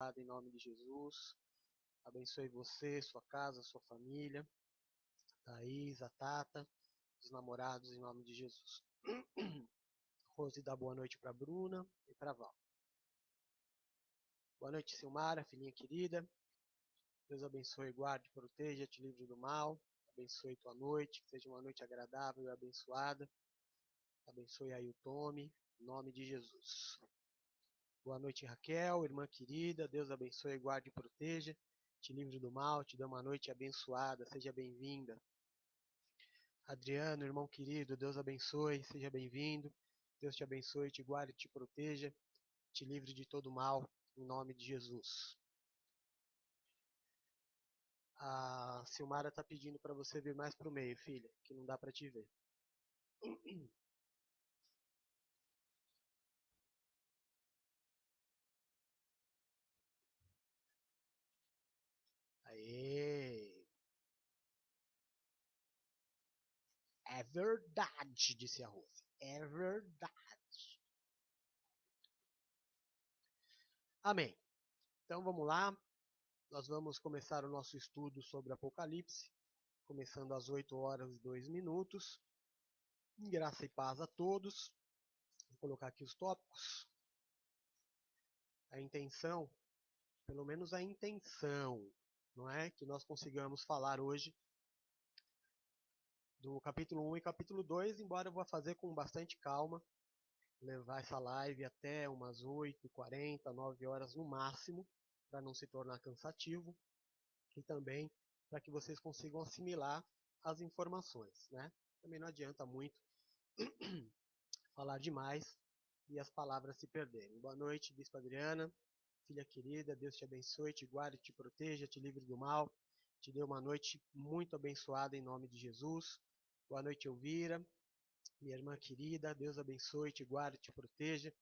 abençoada em nome de Jesus. Abençoe você, sua casa, sua família, a Thaís, a Tata, os namorados em nome de Jesus. Rose dá boa noite para Bruna e para Val. Boa noite, Silmara, filhinha querida. Deus abençoe, guarde, proteja, te livre do mal. Abençoe tua noite, que seja uma noite agradável e abençoada. Abençoe aí o Tome, em nome de Jesus. Boa noite, Raquel, irmã querida. Deus abençoe, guarde e proteja. Te livre do mal, te dê uma noite abençoada. Seja bem-vinda. Adriano, irmão querido, Deus abençoe, seja bem-vindo. Deus te abençoe, te guarde, te proteja. Te livre de todo mal, em nome de Jesus. A Silmara está pedindo para você vir mais para o meio, filha, que não dá para te ver. Aê! É verdade, disse a Rose. É verdade. Amém. Então vamos lá. Nós vamos começar o nosso estudo sobre Apocalipse, começando às 8h02. Graça e paz a todos. Vou colocar aqui os tópicos. A intenção, pelo menos a intenção, não é? Que nós consigamos falar hoje do capítulo 1 e capítulo 2, embora eu vá fazer com bastante calma, levar essa live até umas 8h40, 9h no máximo, para não se tornar cansativo, e também para que vocês consigam assimilar as informações, né? Também não adianta muito falar demais e as palavras se perderem. Boa noite, Bispo Adriana, filha querida, Deus te abençoe, te guarde, te proteja, te livre do mal, te dê uma noite muito abençoada em nome de Jesus. Boa noite, Elvira, minha irmã querida, Deus abençoe, te guarde, te proteja,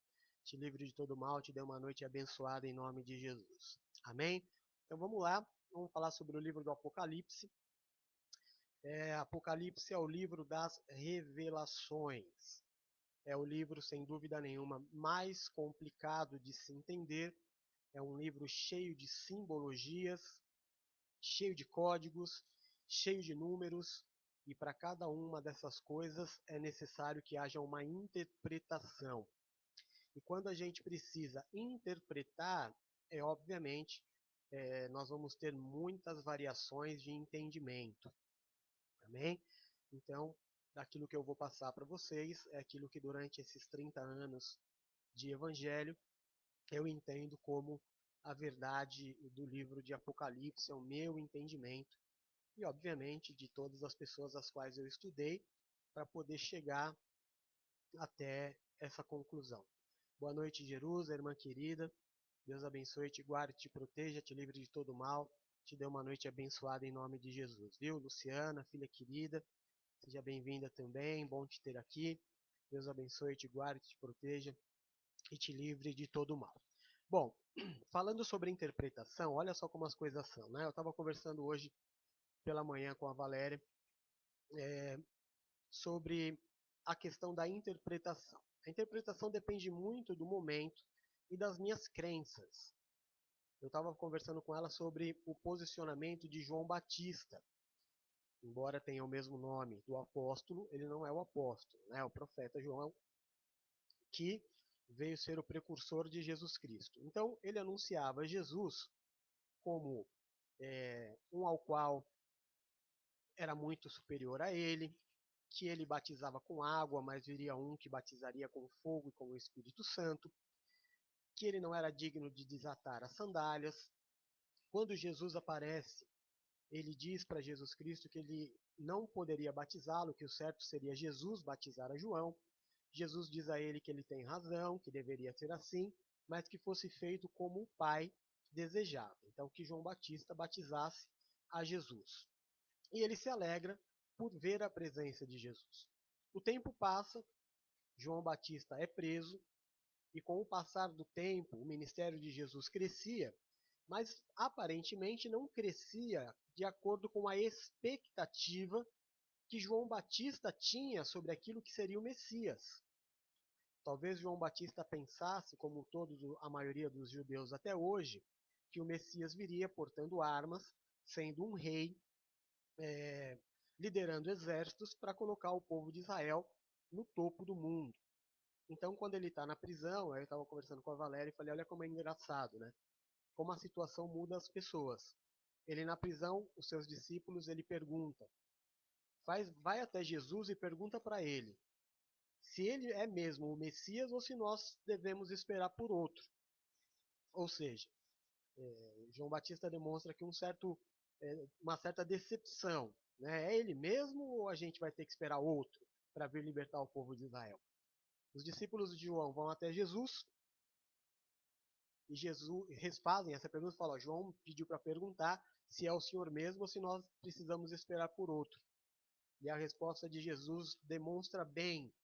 te livre de todo mal, te dê uma noite abençoada em nome de Jesus. Amém? Então vamos lá, vamos falar sobre o livro do Apocalipse. Apocalipse é o livro das revelações. É o livro, sem dúvida nenhuma, mais complicado de se entender. É um livro cheio de simbologias, cheio de códigos, cheio de números, e para cada uma dessas coisas é necessário que haja uma interpretação. E quando a gente precisa interpretar, obviamente, nós vamos ter muitas variações de entendimento. Amém? Então, daquilo que eu vou passar para vocês, é aquilo que durante esses 30 anos de Evangelho, eu entendo como a verdade do livro de Apocalipse, é o meu entendimento, e obviamente de todas as pessoas às quais eu estudei, para poder chegar até essa conclusão. Boa noite, Jerusa, irmã querida. Deus abençoe, te guarde, te proteja, te livre de todo mal, te dê uma noite abençoada em nome de Jesus. Viu, Luciana, filha querida, seja bem-vinda também, bom te ter aqui. Deus abençoe, te guarde, te proteja e te livre de todo mal. Bom, falando sobre interpretação, olha só como as coisas são, né? Eu estava conversando hoje pela manhã com a Valéria sobre a questão da interpretação. A interpretação depende muito do momento e das minhas crenças. Eu estava conversando com ela sobre o posicionamento de João Batista. Embora tenha o mesmo nome do apóstolo, ele não é o apóstolo, né? É o profeta João, que veio ser o precursor de Jesus Cristo. Então, ele anunciava Jesus como um ao qual era muito superior a ele, que ele batizava com água, mas viria um que batizaria com fogo e com o Espírito Santo, que ele não era digno de desatar as sandálias. Quando Jesus aparece, ele diz para Jesus Cristo que ele não poderia batizá-lo, que o certo seria Jesus batizar a João. Jesus diz a ele que ele tem razão, que deveria ser assim, mas que fosse feito como o Pai desejava. Então, que João Batista batizasse a Jesus. E ele se alegra por ver a presença de Jesus. O tempo passa, João Batista é preso, e com o passar do tempo, o ministério de Jesus crescia, mas aparentemente não crescia de acordo com a expectativa que João Batista tinha sobre aquilo que seria o Messias. Talvez João Batista pensasse, como a maioria dos judeus até hoje, que o Messias viria portando armas, sendo um rei, liderando exércitos para colocar o povo de Israel no topo do mundo. Então, quando ele está na prisão, aí eu estava conversando com a Valéria e falei, olha como é engraçado, né? Como a situação muda as pessoas. Ele na prisão, os seus discípulos, ele pergunta, vai até Jesus e pergunta para ele se ele é mesmo o Messias ou se nós devemos esperar por outro. Ou seja, João Batista demonstra aqui uma certa decepção. Né? É ele mesmo ou a gente vai ter que esperar outro para vir libertar o povo de Israel? Os discípulos de João vão até Jesus e Jesus fazem essa pergunta e falam, João pediu para perguntar se é o Senhor mesmo ou se nós precisamos esperar por outro. E a resposta de Jesus demonstra bem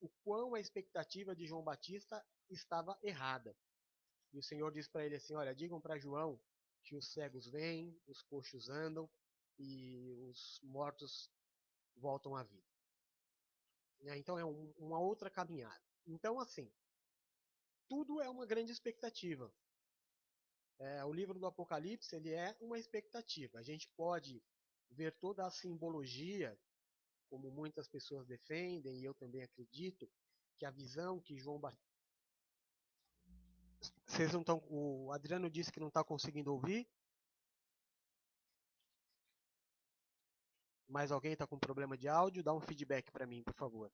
o quão a expectativa de João Batista estava errada. E o Senhor diz para ele assim, olha, digam para João que os cegos vêm, os coxos andam e os mortos voltam à vida. Então é uma outra caminhada. Então, assim, tudo é uma grande expectativa. O livro do Apocalipse ele é uma expectativa. A gente pode ver toda a simbologia, como muitas pessoas defendem, e eu também acredito, que a visão que João Batista... Vocês não estão... O Adriano disse que não está conseguindo ouvir. Mais alguém está com problema de áudio? Dá um feedback para mim, por favor.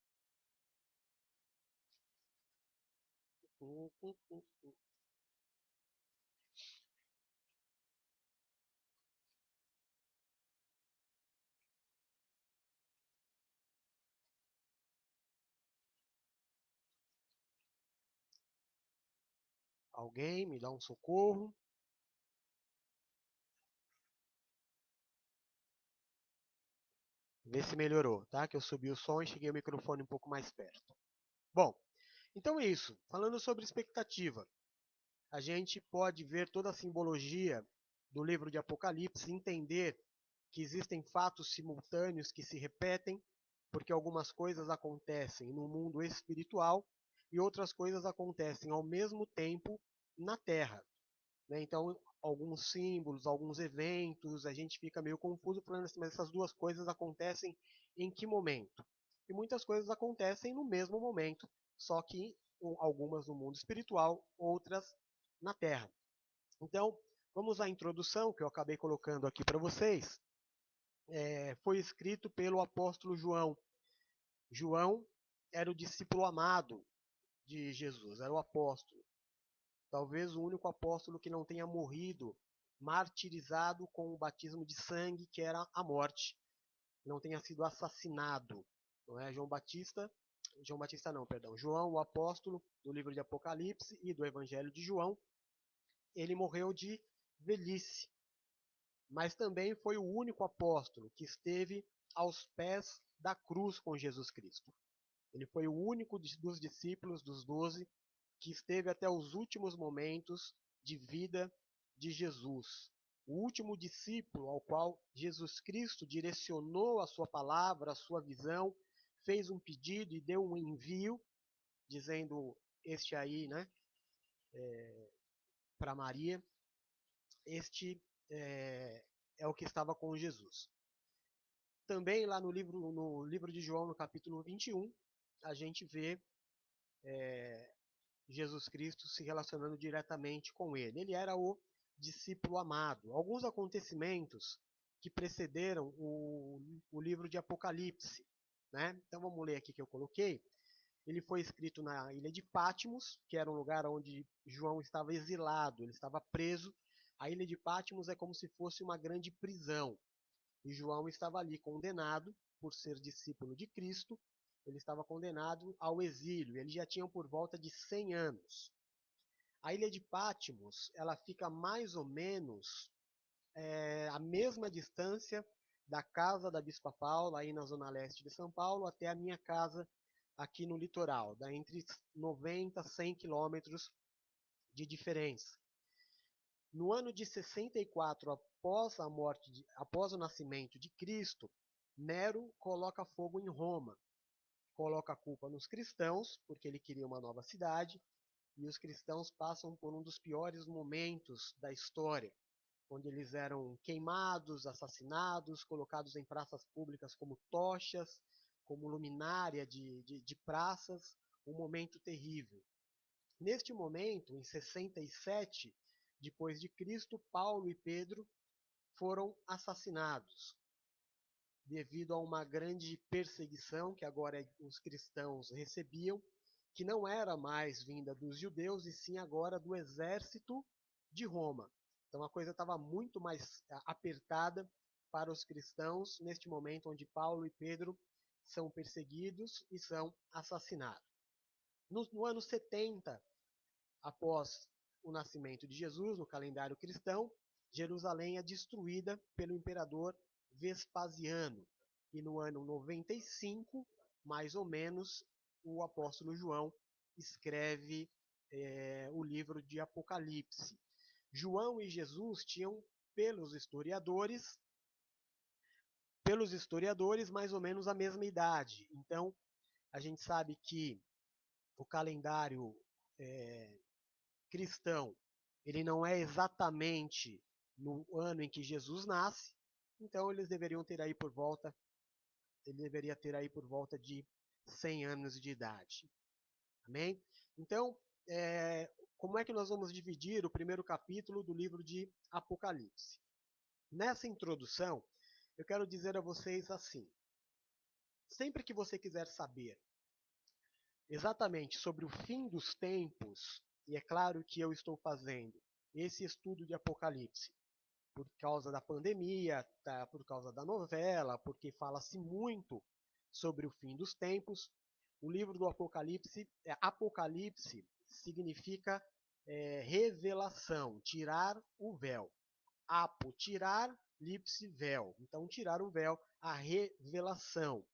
Alguém me dá um socorro? Vê se melhorou, tá? Que eu subi o som e cheguei o microfone um pouco mais perto. Bom, então é isso. Falando sobre expectativa, a gente pode ver toda a simbologia do livro de Apocalipse, entender que existem fatos simultâneos que se repetem, porque algumas coisas acontecem no mundo espiritual e outras coisas acontecem ao mesmo tempo na Terra. Né? Então, alguns símbolos, alguns eventos, a gente fica meio confuso falando assim, mas essas duas coisas acontecem em que momento? E muitas coisas acontecem no mesmo momento, só que algumas no mundo espiritual, outras na Terra. Então, vamos à introdução que eu acabei colocando aqui para vocês. Foi escrito pelo apóstolo João. João era o discípulo amado de Jesus, era o apóstolo. Talvez o único apóstolo que não tenha morrido martirizado com o batismo de sangue, que era a morte. Não tenha sido assassinado. Não é? João Batista não, perdão. João, o apóstolo do livro de Apocalipse e do Evangelho de João, ele morreu de velhice. Mas também foi o único apóstolo que esteve aos pés da cruz com Jesus Cristo. Ele foi o único dos discípulos, dos 12, que esteve até os últimos momentos de vida de Jesus. O último discípulo ao qual Jesus Cristo direcionou a sua palavra, a sua visão, fez um pedido e deu um envio, dizendo este aí, né, para Maria, este é o que estava com Jesus. Também lá no livro de João, no capítulo 21, a gente vê Jesus Cristo se relacionando diretamente com ele. Ele era o discípulo amado. Alguns acontecimentos que precederam o livro de Apocalipse. Né? Então vamos ler aqui que eu coloquei. Ele foi escrito na ilha de Patmos, que era um lugar onde João estava exilado, ele estava preso. A ilha de Patmos é como se fosse uma grande prisão. E João estava ali condenado por ser discípulo de Cristo, ele estava condenado ao exílio, ele já tinha por volta de 100 anos. A ilha de Patmos, ela fica mais ou menos a mesma distância da casa da Bispa Paula, aí na zona leste de São Paulo, até a minha casa aqui no litoral, dá entre 90 e 100 quilômetros de diferença. No ano de 64, após o nascimento de Cristo, Nero coloca fogo em Roma. Coloca a culpa nos cristãos, porque ele queria uma nova cidade, e os cristãos passam por um dos piores momentos da história, onde eles eram queimados, assassinados, colocados em praças públicas como tochas, como luminária de praças, um momento terrível. Neste momento, em 67 depois de Cristo, Paulo e Pedro foram assassinados devido a uma grande perseguição que agora os cristãos recebiam, que não era mais vinda dos judeus, e sim agora do exército de Roma. Então a coisa estava muito mais apertada para os cristãos neste momento onde Paulo e Pedro são perseguidos e são assassinados. No ano 70, após o nascimento de Jesus, no calendário cristão, Jerusalém é destruída pelo imperador Vespasiano. E no ano 95, mais ou menos, o apóstolo João escreve o livro de Apocalipse. João e Jesus tinham, pelos historiadores, mais ou menos a mesma idade. Então, a gente sabe que o calendário cristão, ele não é exatamente no ano em que Jesus nasce, então ele deveria ter aí por volta de 100 anos de idade. Amém? Então, como é que nós vamos dividir o primeiro capítulo do livro de Apocalipse? Nessa introdução, eu quero dizer a vocês assim: sempre que você quiser saber exatamente sobre o fim dos tempos, e é claro que eu estou fazendo esse estudo de Apocalipse por causa da pandemia, tá? Por causa da novela, porque fala-se muito sobre o fim dos tempos. O livro do Apocalipse, Apocalipse significa revelação, tirar o véu. Apo, tirar, lipse, véu. Então, tirar o véu, a revelação.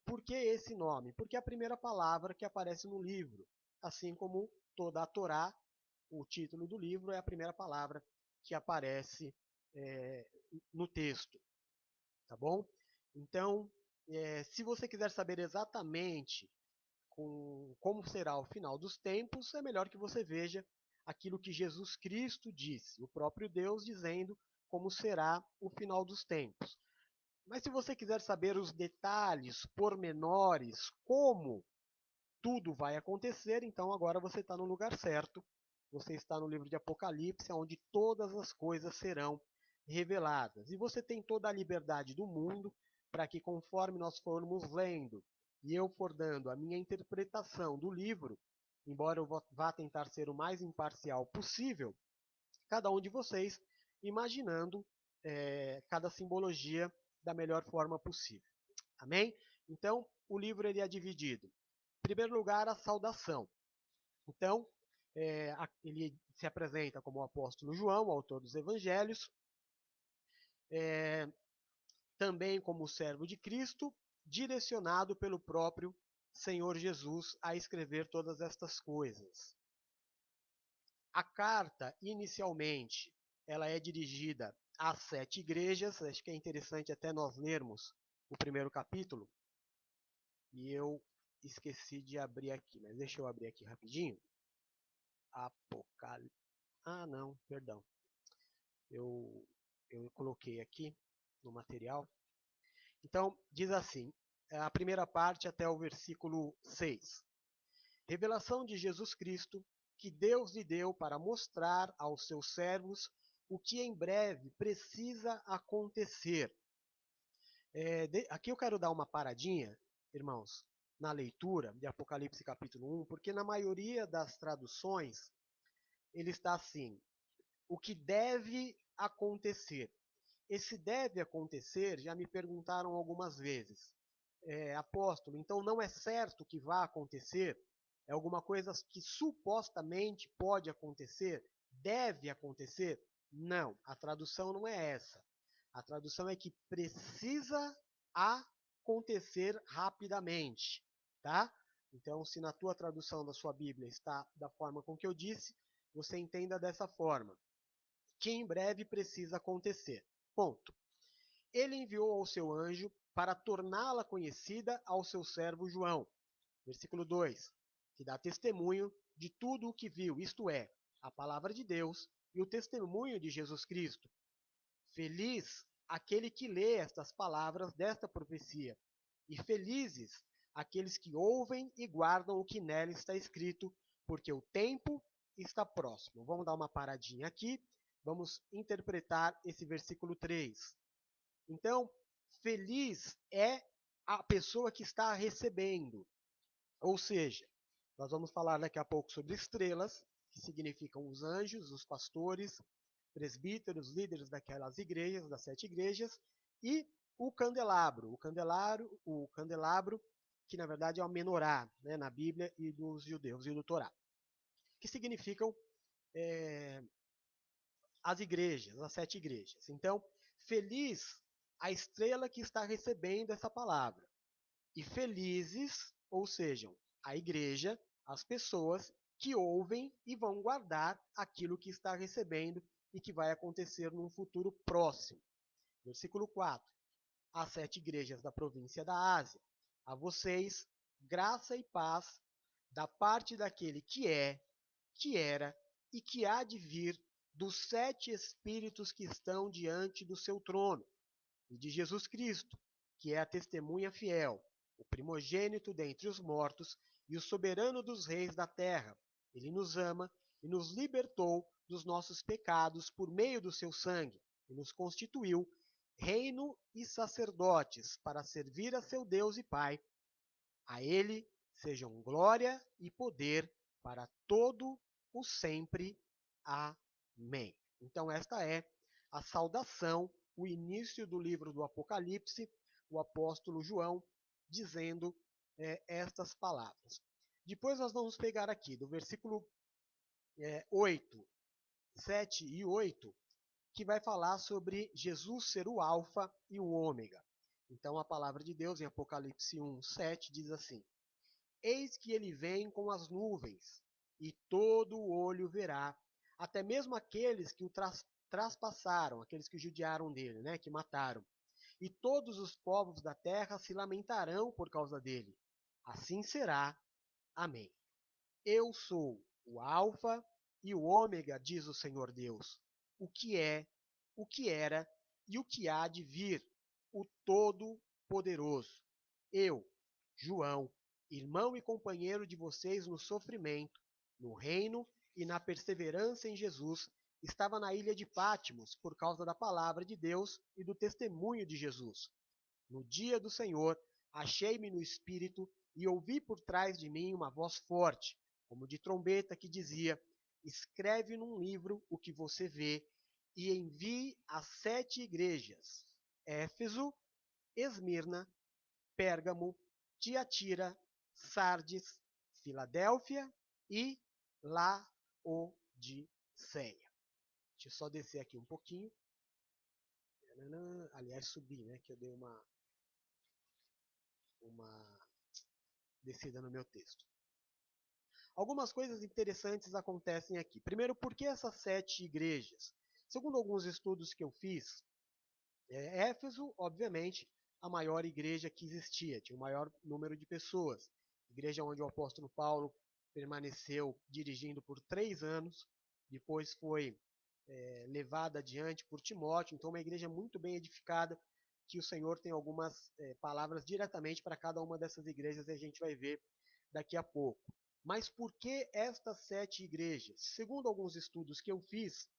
Por que esse nome? Porque é a primeira palavra que aparece no livro. Assim como toda a Torá, o título do livro é a primeira palavra que aparece no texto. Tá bom? Então, se você quiser saber exatamente como será o final dos tempos, é melhor que você veja aquilo que Jesus Cristo disse, o próprio Deus dizendo como será o final dos tempos. Mas se você quiser saber os detalhes, pormenores, como tudo vai acontecer, então agora você está no lugar certo. Você está no livro de Apocalipse, onde todas as coisas serão reveladas. E você tem toda a liberdade do mundo para que, conforme nós formos lendo e eu for dando a minha interpretação do livro, embora eu vá tentar ser o mais imparcial possível, cada um de vocês imaginando cada simbologia da melhor forma possível. Amém? Então, o livro ele é dividido. Em primeiro lugar, a saudação. Então, ele se apresenta como o apóstolo João, autor dos evangelhos, também como o servo de Cristo, direcionado pelo próprio Senhor Jesus a escrever todas estas coisas. A carta, inicialmente, ela é dirigida às 7 igrejas. Acho que é interessante até nós lermos o primeiro capítulo. E eu esqueci de abrir aqui, mas deixa eu abrir aqui rapidinho. Apocalipse. Ah, não, perdão. Eu coloquei aqui no material. Então, diz assim, a primeira parte até o versículo 6. Revelação de Jesus Cristo, que Deus lhe deu para mostrar aos seus servos o que em breve precisa acontecer. Aqui eu quero dar uma paradinha, irmãos, na leitura de Apocalipse capítulo 1, porque na maioria das traduções ele está assim: o que deve acontecer. Esse deve acontecer, já me perguntaram algumas vezes. Apóstolo, então não é certo que vá acontecer? É alguma coisa que supostamente pode acontecer? Deve acontecer? Não, a tradução não é essa. A tradução é que precisa acontecer rapidamente, tá? Então, se na tua tradução da sua Bíblia está da forma com que eu disse, você entenda dessa forma, que em breve precisa acontecer. Ponto. Ele enviou ao seu anjo para torná-la conhecida ao seu servo João. Versículo 2, que dá testemunho de tudo o que viu, isto é, a palavra de Deus e o testemunho de Jesus Cristo. Feliz aquele que lê estas palavras desta profecia, e felizes aqueles que ouvem e guardam o que nela está escrito, porque o tempo está próximo. Vamos dar uma paradinha aqui, vamos interpretar esse versículo 3. Então, feliz é a pessoa que está recebendo, ou seja, nós vamos falar daqui a pouco sobre estrelas, que significam os anjos, os pastores, presbíteros, líderes daquelas igrejas, das 7 igrejas, e o candelabro, que na verdade é o menorá, né, na Bíblia e dos judeus e do Torá, que significam as igrejas, as 7 igrejas. Então, feliz a estrela que está recebendo essa palavra. E felizes, ou sejam, a igreja, as pessoas que ouvem e vão guardar aquilo que está recebendo e que vai acontecer num futuro próximo. Versículo 4. As 7 igrejas da província da Ásia. A vocês, graça e paz da parte daquele que é, que era e que há de vir, dos 7 espíritos que estão diante do seu trono, e de Jesus Cristo, que é a testemunha fiel, o primogênito dentre os mortos e o soberano dos reis da terra. Ele nos ama e nos libertou dos nossos pecados por meio do seu sangue, e nos constituiu reino e sacerdotes para servir a seu Deus e Pai. A ele sejam glória e poder para todo o sempre. Amém. Então esta é a saudação, o início do livro do Apocalipse, o apóstolo João dizendo estas palavras. Depois nós vamos pegar aqui do versículo 8, 7 e 8, que vai falar sobre Jesus ser o alfa e o ômega. Então a palavra de Deus em Apocalipse 1, 7 diz assim: Eis que ele vem com as nuvens, e todo o olho verá, até mesmo aqueles que o traspassaram, aqueles que judiaram dele, né, que mataram. E todos os povos da terra se lamentarão por causa dele. Assim será. Amém. Eu sou o Alfa e o Ômega, diz o Senhor Deus, o que é, o que era e o que há de vir, o Todo-Poderoso. Eu, João, irmão e companheiro de vocês no sofrimento, no reino e na perseverança em Jesus, estava na ilha de Patmos por causa da palavra de Deus e do testemunho de Jesus. No dia do Senhor, achei-me no Espírito e ouvi por trás de mim uma voz forte, como de trombeta, que dizia: Escreve num livro o que você vê e envie às 7 igrejas: Éfeso, Esmirna, Pérgamo, Tiatira, Sardes, Filadélfia e Laodiceia. Deixa eu só descer aqui um pouquinho. Aliás, subir, né? Que eu dei uma descida no meu texto. Algumas coisas interessantes acontecem aqui. Primeiro, por que essas 7 igrejas? Segundo alguns estudos que eu fiz, Éfeso, obviamente, a maior igreja que existia, tinha o maior número de pessoas. Igreja onde o apóstolo Paulo permaneceu dirigindo por 3 anos, depois foi levada adiante por Timóteo, então uma igreja muito bem edificada, que o Senhor tem algumas palavras diretamente para cada uma dessas igrejas e a gente vai ver daqui a pouco. Mas por que estas 7 igrejas? Segundo alguns estudos que eu fiz,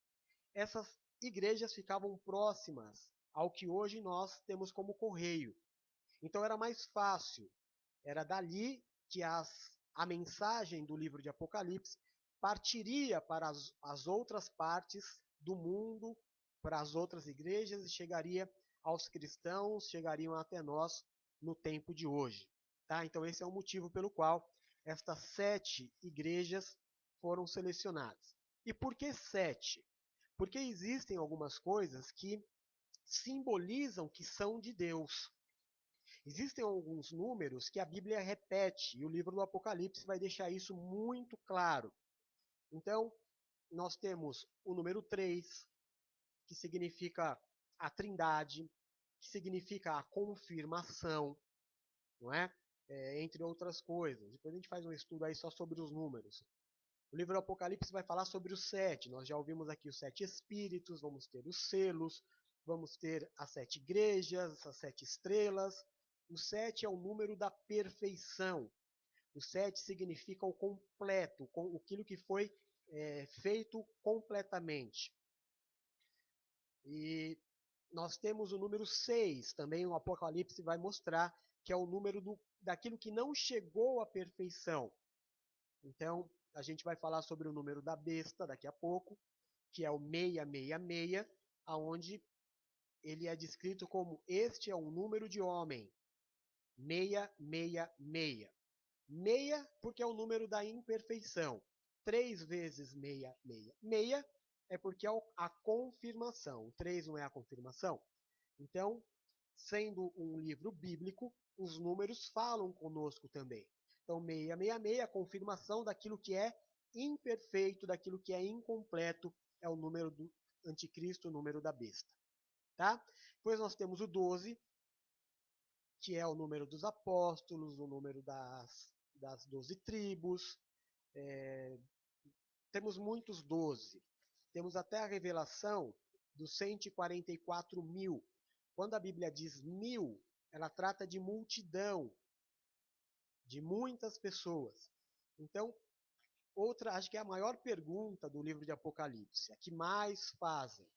essas igrejas ficavam próximas ao que hoje nós temos como correio. Então era mais fácil, era dali que a mensagem do livro de Apocalipse partiria para as outras partes do mundo, para as outras igrejas e chegaria aos cristãos, chegariam até nós no tempo de hoje. Tá? Então esse é o motivo pelo qual estas 7 igrejas foram selecionadas. E por que 7? Porque existem algumas coisas que simbolizam que são de Deus. Existem alguns números que a Bíblia repete, e o livro do Apocalipse vai deixar isso muito claro. Então, nós temos o número 3, que significa a trindade, que significa a confirmação, não é? Entre outras coisas. Depois a gente faz um estudo aí só sobre os números. O livro do Apocalipse vai falar sobre os sete. Nós já ouvimos aqui os sete espíritos, vamos ter os selos, vamos ter as sete igrejas, as sete estrelas. O sete é o número da perfeição. O sete significa o completo, aquilo que foi feito completamente. E nós temos o número 6, também o Apocalipse vai mostrar que é o número daquilo que não chegou à perfeição. Então, a gente vai falar sobre o número da besta daqui a pouco, que é o 666, aonde ele é descrito como este é um número de homem, 666. Meia porque é o número da imperfeição. 3 vezes 666 é porque é a confirmação. O 3 não é a confirmação? Então, sendo um livro bíblico, os números falam conosco também. Então, 666 é a confirmação daquilo que é imperfeito, daquilo que é incompleto, é o número do anticristo, o número da besta. Tá? Depois nós temos o 12, que é o número dos apóstolos, o número das 12 tribos. Temos muitos 12. Temos até a revelação dos 144 mil. Quando a Bíblia diz mil, ela trata de multidão, de muitas pessoas. Então, acho que é a maior pergunta do livro de Apocalipse, a que mais fazem.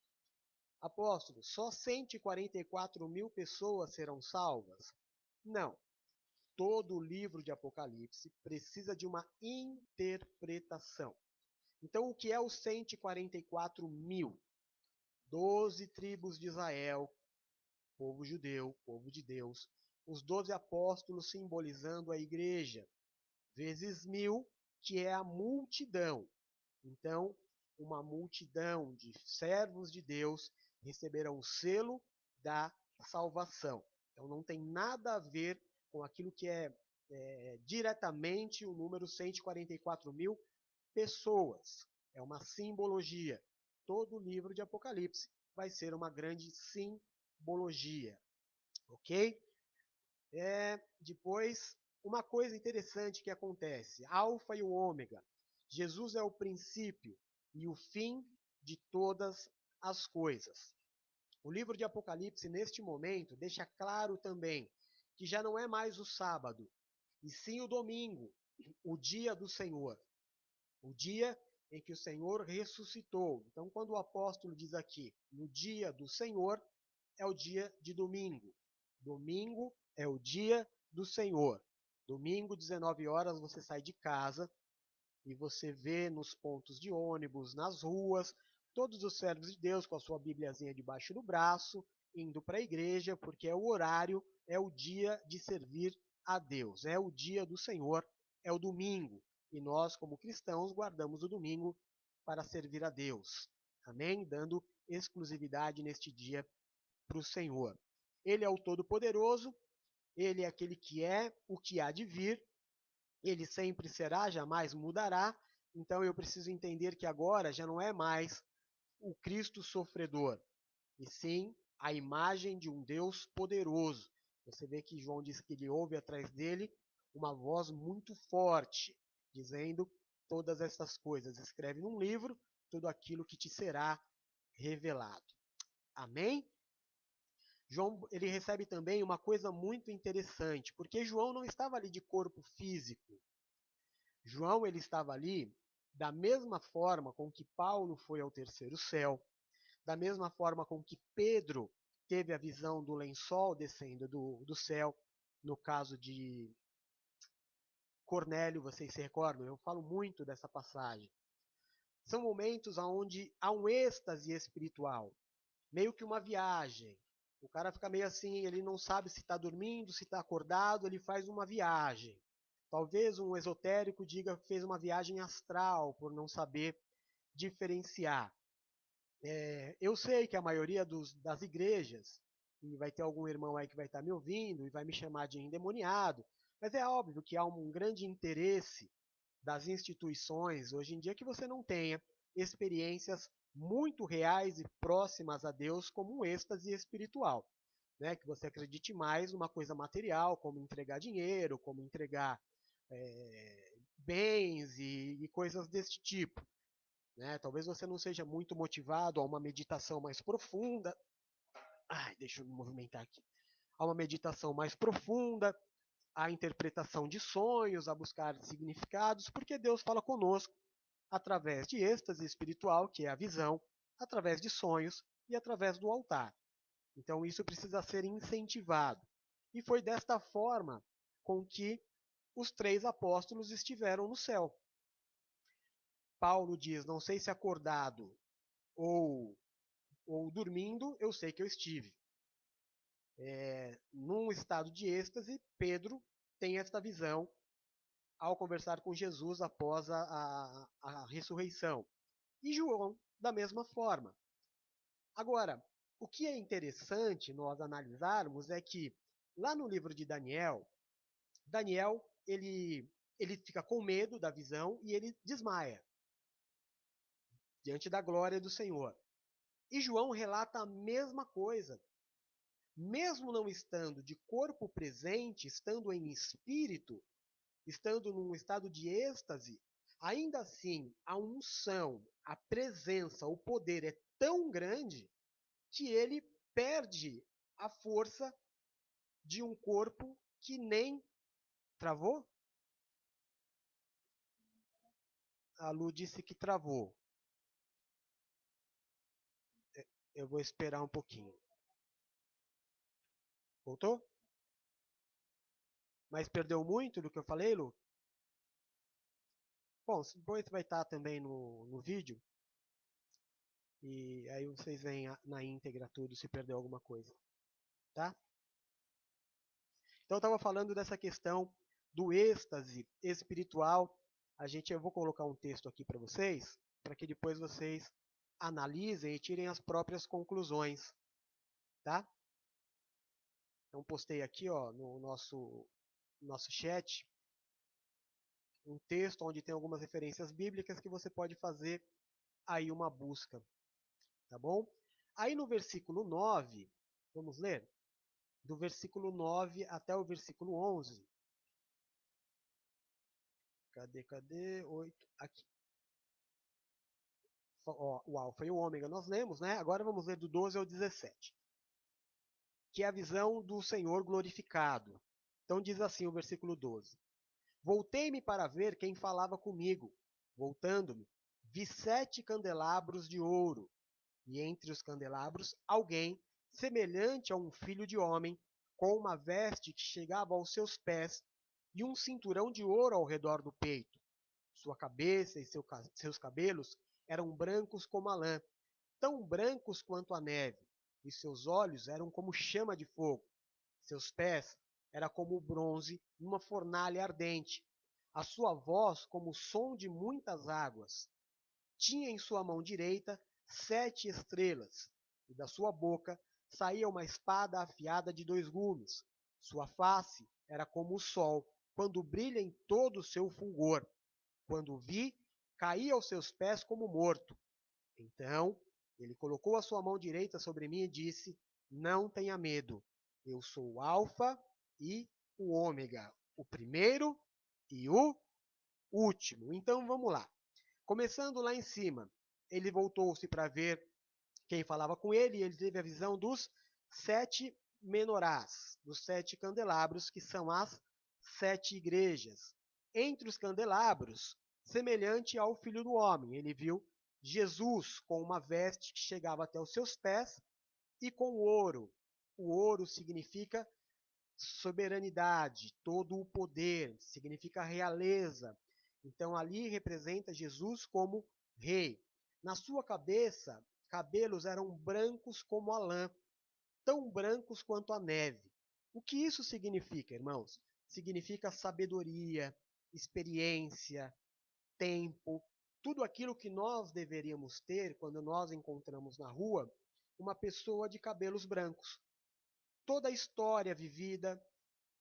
Apóstolo, só 144 mil pessoas serão salvas? Não. Todo o livro de Apocalipse precisa de uma interpretação. Então, o que é os 144 mil? 12 tribos de Israel, povo judeu, povo de Deus, os 12 apóstolos simbolizando a igreja, vezes 1000, que é a multidão. Então, uma multidão de servos de Deus receberão o selo da salvação. Então, não tem nada a ver com aquilo que é diretamente o número 144 mil pessoas. É uma simbologia. Todo o livro de Apocalipse vai ser uma grande simbologia. Ok? Depois, uma coisa interessante que acontece: Alfa e o Ômega. Jesus é o princípio e o fim de todas as coisas. O livro de Apocalipse, neste momento, deixa claro também que já não é mais o sábado, e sim o domingo, o dia do Senhor. O dia em que o Senhor ressuscitou. Então, quando o apóstolo diz aqui, no dia do Senhor, é o dia de domingo. Domingo é o dia do Senhor. Domingo, 19 horas, você sai de casa e você vê nos pontos de ônibus, nas ruas, todos os servos de Deus com a sua Bibliazinha debaixo do braço, indo para a igreja, porque é o horário, é o dia de servir a Deus. É o dia do Senhor, é o domingo. E nós, como cristãos, guardamos o domingo para servir a Deus. Amém? Dando exclusividade neste dia para o Senhor. Ele é o Todo-Poderoso, ele é aquele que é, o que há de vir, ele sempre será, jamais mudará. Então eu preciso entender que agora já não é mais o Cristo sofredor, e sim a imagem de um Deus poderoso. Você vê que João diz que ele ouve atrás dele uma voz muito forte, dizendo todas essas coisas. Escreve num livro tudo aquilo que te será revelado. Amém? João, ele recebe também uma coisa muito interessante, porque João não estava ali de corpo físico. João, ele estava ali da mesma forma com que Paulo foi ao terceiro céu, da mesma forma com que Pedro teve a visão do lençol descendo do céu, no caso de Cornélio, vocês se recordam? Eu falo muito dessa passagem. São momentos onde há um êxtase espiritual, meio que uma viagem. O cara fica meio assim, ele não sabe se está dormindo, se está acordado, ele faz uma viagem. Talvez um esotérico diga que fez uma viagem astral, por não saber diferenciar. Eu sei que a maioria das igrejas, e vai ter algum irmão aí que vai estar me ouvindo e vai me chamar de endemoniado, mas é óbvio que há um grande interesse das instituições hoje em dia que você não tenha experiências muito reais e próximas a Deus como um êxtase espiritual. Né? Que você acredite mais numa coisa material, como entregar dinheiro, como entregar bens e coisas deste tipo. Né? Talvez você não seja muito motivado a uma meditação mais profunda. Ai, deixa eu me movimentar aqui. A uma meditação mais profunda, a interpretação de sonhos, a buscar significados, porque Deus fala conosco através de êxtase espiritual, que é a visão, através de sonhos e através do altar. Então isso precisa ser incentivado. E foi desta forma com que os 3 apóstolos estiveram no céu. Paulo diz: não sei se acordado ou, ou dormindo, eu sei que eu estive. Num estado de êxtase, Pedro tem esta visão ao conversar com Jesus após a ressurreição. E João, da mesma forma. Agora, o que é interessante nós analisarmos é que lá no livro de Daniel, Daniel ele fica com medo da visão e ele desmaia diante da glória do Senhor. E João relata a mesma coisa. Mesmo não estando de corpo presente, estando em espírito, estando num estado de êxtase, ainda assim a unção, a presença, o poder é tão grande que ele perde a força de um corpo que nem travou. A Lu disse que travou. Eu vou esperar um pouquinho. Voltou? Mas perdeu muito do que eu falei, Lu? Bom, depois vai estar também no vídeo. E aí vocês veem na íntegra tudo se perdeu alguma coisa. Tá? Então eu estava falando dessa questão do êxtase espiritual. Eu vou colocar um texto aqui para vocês, para que depois vocês analisem e tirem as próprias conclusões. Tá? Então postei aqui no nosso chat um texto onde tem algumas referências bíblicas que você pode fazer aí uma busca, tá bom? Aí no versículo 9, vamos ler? Do versículo 9 até o versículo 11. Cadê? 8, aqui. Ó, o alfa e o ômega nós lemos, né? Agora vamos ler do 12 ao 17. Que é a visão do Senhor glorificado. Então diz assim o versículo 12. Voltei-me para ver quem falava comigo. Voltando-me, vi 7 candelabros de ouro, e entre os candelabros alguém semelhante a um filho de homem, com uma veste que chegava aos seus pés e um cinturão de ouro ao redor do peito. Sua cabeça e seus cabelos eram brancos como a lã, tão brancos quanto a neve, e seus olhos eram como chama de fogo. Seus pés era como o bronze numa fornalha ardente, a sua voz como o som de muitas águas. Tinha em sua mão direita 7 estrelas, e da sua boca saía uma espada afiada de 2 gumes. Sua face era como o sol, quando brilha em todo o seu fulgor. Quando o vi, caí aos seus pés como morto. Então ele colocou a sua mão direita sobre mim e disse: não tenha medo, eu sou o Alfa e o Ômega, o primeiro e o último. Então vamos lá. Começando lá em cima, ele voltou-se para ver quem falava com ele, e ele teve a visão dos 7 menorás, dos 7 candelabros, que são as 7 igrejas. Entre os candelabros, semelhante ao Filho do Homem, ele viu Jesus com uma veste que chegava até os seus pés e com ouro. O ouro significa soberanidade, todo o poder, significa realeza. Então ali representa Jesus como rei. Na sua cabeça, cabelos eram brancos como a lã, tão brancos quanto a neve. O que isso significa, irmãos? Significa sabedoria, experiência, tempo, tudo aquilo que nós deveríamos ter quando nós encontramos na rua uma pessoa de cabelos brancos. Toda a história vivida,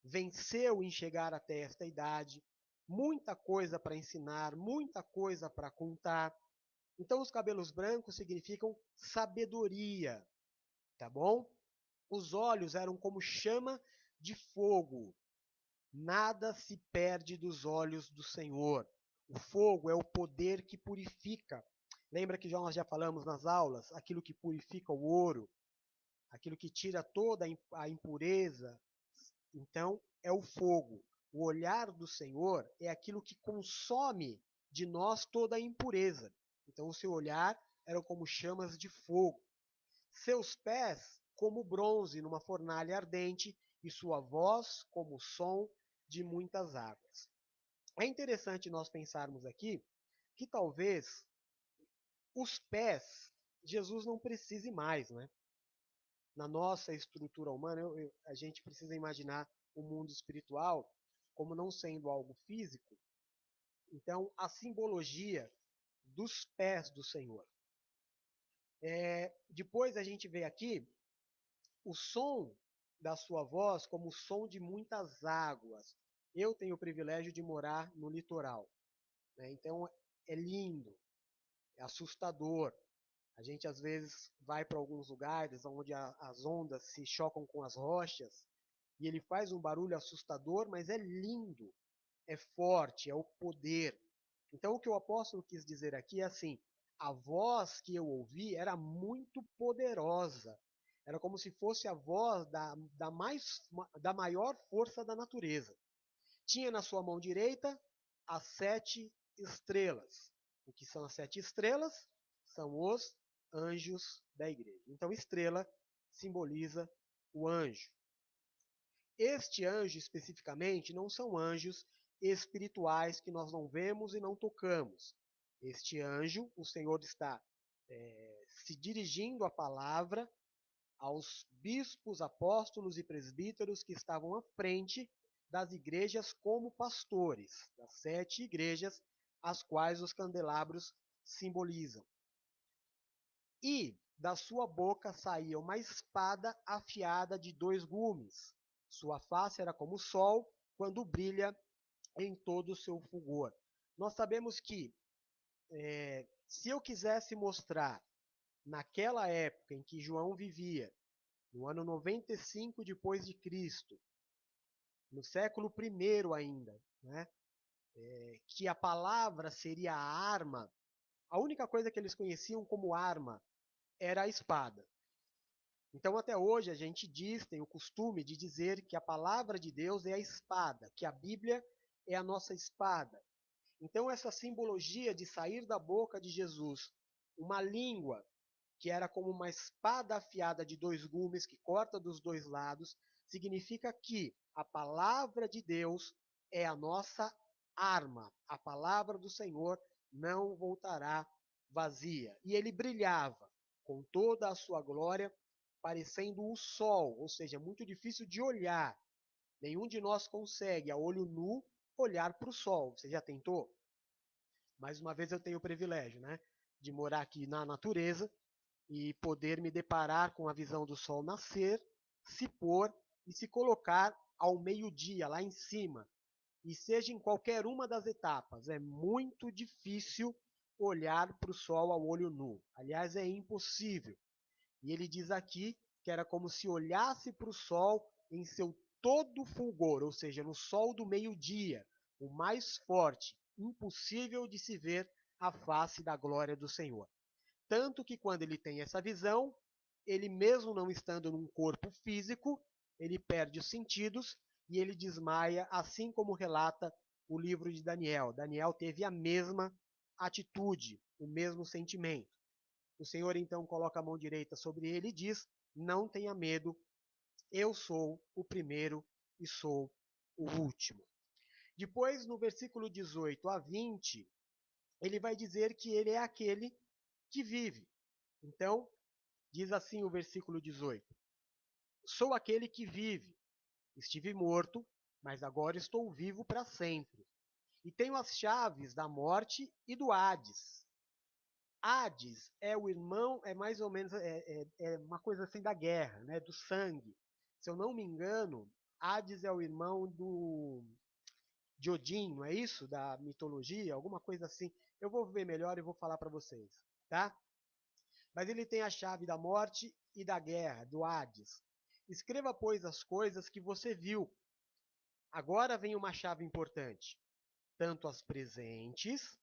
venceu em chegar até esta idade, muita coisa para ensinar, muita coisa para contar. Então, os cabelos brancos significam sabedoria, tá bom? Os olhos eram como chama de fogo. Nada se perde dos olhos do Senhor. O fogo é o poder que purifica. Lembra que nós já falamos nas aulas, aquilo que purifica o ouro, aquilo que tira toda a impureza. Então, é o fogo. O olhar do Senhor é aquilo que consome de nós toda a impureza. Então, o seu olhar era como chamas de fogo. Seus pés como bronze numa fornalha ardente, e sua voz como o som de muitas águas. É interessante nós pensarmos aqui que talvez os pés Jesus não precise mais, né? Na nossa estrutura humana, a gente precisa imaginar o mundo espiritual como não sendo algo físico. Então, a simbologia dos pés do Senhor. Depois a gente vê aqui o som da sua voz como o som de muitas águas. Eu tenho o privilégio de morar no litoral, né? Então é lindo, é assustador. A gente às vezes vai para alguns lugares onde as ondas se chocam com as rochas e ele faz um barulho assustador, mas é lindo, é forte, é o poder. Então o que o apóstolo quis dizer aqui é assim: a voz que eu ouvi era muito poderosa. Era como se fosse a voz da maior força da natureza. Tinha na sua mão direita as 7 estrelas. O que são as 7 estrelas? São os anjos da igreja. Então, estrela simboliza o anjo. Este anjo, especificamente, não são anjos espirituais que nós não vemos e não tocamos. Este anjo, o Senhor está se dirigindo a palavra aos bispos, apóstolos e presbíteros que estavam à frente das igrejas como pastores, das 7 igrejas as quais os candelabros simbolizam. E da sua boca saía uma espada afiada de 2 gumes. Sua face era como o sol quando brilha em todo o seu fulgor. Nós sabemos que, se eu quisesse mostrar naquela época em que João vivia, no ano 95 depois de Cristo, no século I ainda, né, que a palavra seria a arma, a única coisa que eles conheciam como arma era a espada. Então, até hoje, a gente tem o costume de dizer que a palavra de Deus é a espada, que a Bíblia é a nossa espada. Então, essa simbologia de sair da boca de Jesus uma língua que era como uma espada afiada de 2 gumes que corta dos 2 lados, significa que a palavra de Deus é a nossa arma. A palavra do Senhor não voltará vazia. E ele brilhava com toda a sua glória, parecendo o sol, ou seja, muito difícil de olhar. Nenhum de nós consegue, a olho nu, olhar para o sol. Você já tentou? Mais uma vez eu tenho o privilégio, né, de morar aqui na natureza e poder me deparar com a visão do sol nascer, se pôr e se colocar ao meio-dia, lá em cima. E seja em qualquer uma das etapas, é muito difícil olhar para o sol ao olho nu. Aliás, é impossível. E ele diz aqui que era como se olhasse para o sol em seu todo fulgor, ou seja, no sol do meio-dia, o mais forte, impossível de se ver a face da glória do Senhor. Tanto que quando ele tem essa visão, ele mesmo não estando num corpo físico, ele perde os sentidos e ele desmaia, assim como relata o livro de Daniel. Daniel teve a mesma atitude, o mesmo sentimento. O Senhor então coloca a mão direita sobre ele e diz: não tenha medo, eu sou o primeiro e sou o último. Depois, no versículo 18 a 20, ele vai dizer que ele é aquele que vive. Então, diz assim o versículo 18: sou aquele que vive. Estive morto, mas agora estou vivo para sempre. E tenho as chaves da morte e do Hades. Hades é o irmão, é mais ou menos uma coisa assim da guerra, né, do sangue. Se eu não me engano, Hades é o irmão de Odin, não é isso? Da mitologia, alguma coisa assim. Eu vou ver melhor e vou falar para vocês, tá? Mas ele tem a chave da morte e da guerra, do Hades. Escreva, pois, as coisas que você viu, Agora vem uma chave importante. Tanto as presentes,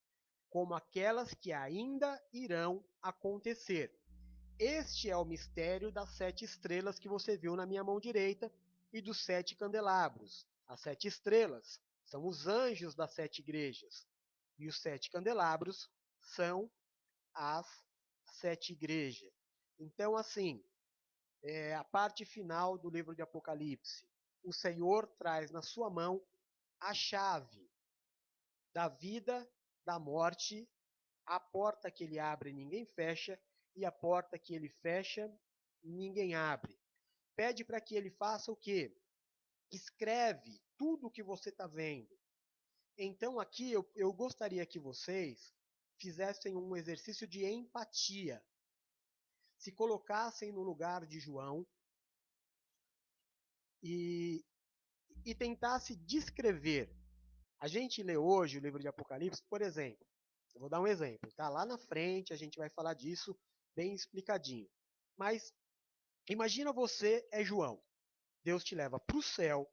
como aquelas que ainda irão acontecer. Este é o mistério das 7 estrelas que você viu na minha mão direita e dos 7 candelabros. As 7 estrelas são os anjos das 7 igrejas. E os 7 candelabros são as 7 igrejas. Então, assim, a parte final do livro de Apocalipse. O Senhor traz na sua mão a chave da vida, da morte, a porta que ele abre ninguém fecha, e a porta que ele fecha ninguém abre. Pede para que ele faça o quê? Escreve tudo o que você está vendo. Então aqui eu gostaria que vocês fizessem um exercício de empatia. Se colocassem no lugar de João e, e tentasse descrever. A gente lê hoje o livro de Apocalipse, por exemplo. Eu vou dar um exemplo, tá? Lá na frente a gente vai falar disso bem explicadinho. Mas imagina você é João. Deus te leva para o céu.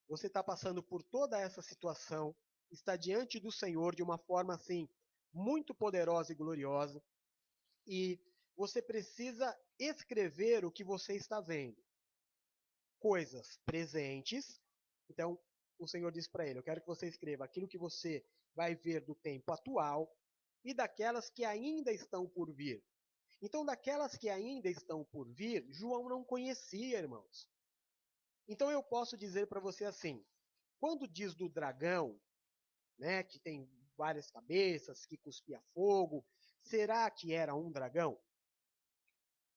Você está passando por toda essa situação, está diante do Senhor de uma forma assim muito poderosa e gloriosa, e você precisa escrever o que você está vendo. Coisas presentes. Então, o Senhor diz para ele: eu quero que você escreva aquilo que você vai ver do tempo atual e daquelas que ainda estão por vir. Então, daquelas que ainda estão por vir, João não conhecia, irmãos. Então, eu posso dizer para você assim: quando diz do dragão, né, que tem várias cabeças, que cuspia fogo, será que era um dragão?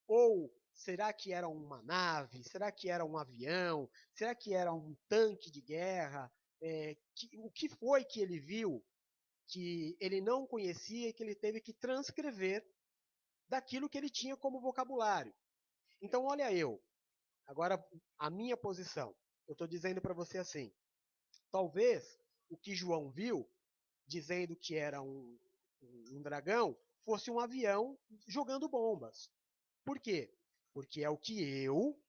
Ou será que era uma nave? Será que era um avião? Será que era um tanque de guerra? O que foi que ele viu que ele não conhecia e que ele teve que transcrever daquilo que ele tinha como vocabulário? Então, olha eu, agora a minha posição. Eu estou dizendo para você assim, talvez o que João viu, dizendo que era um dragão, fosse um avião jogando bombas. Por quê? Porque é o que eu,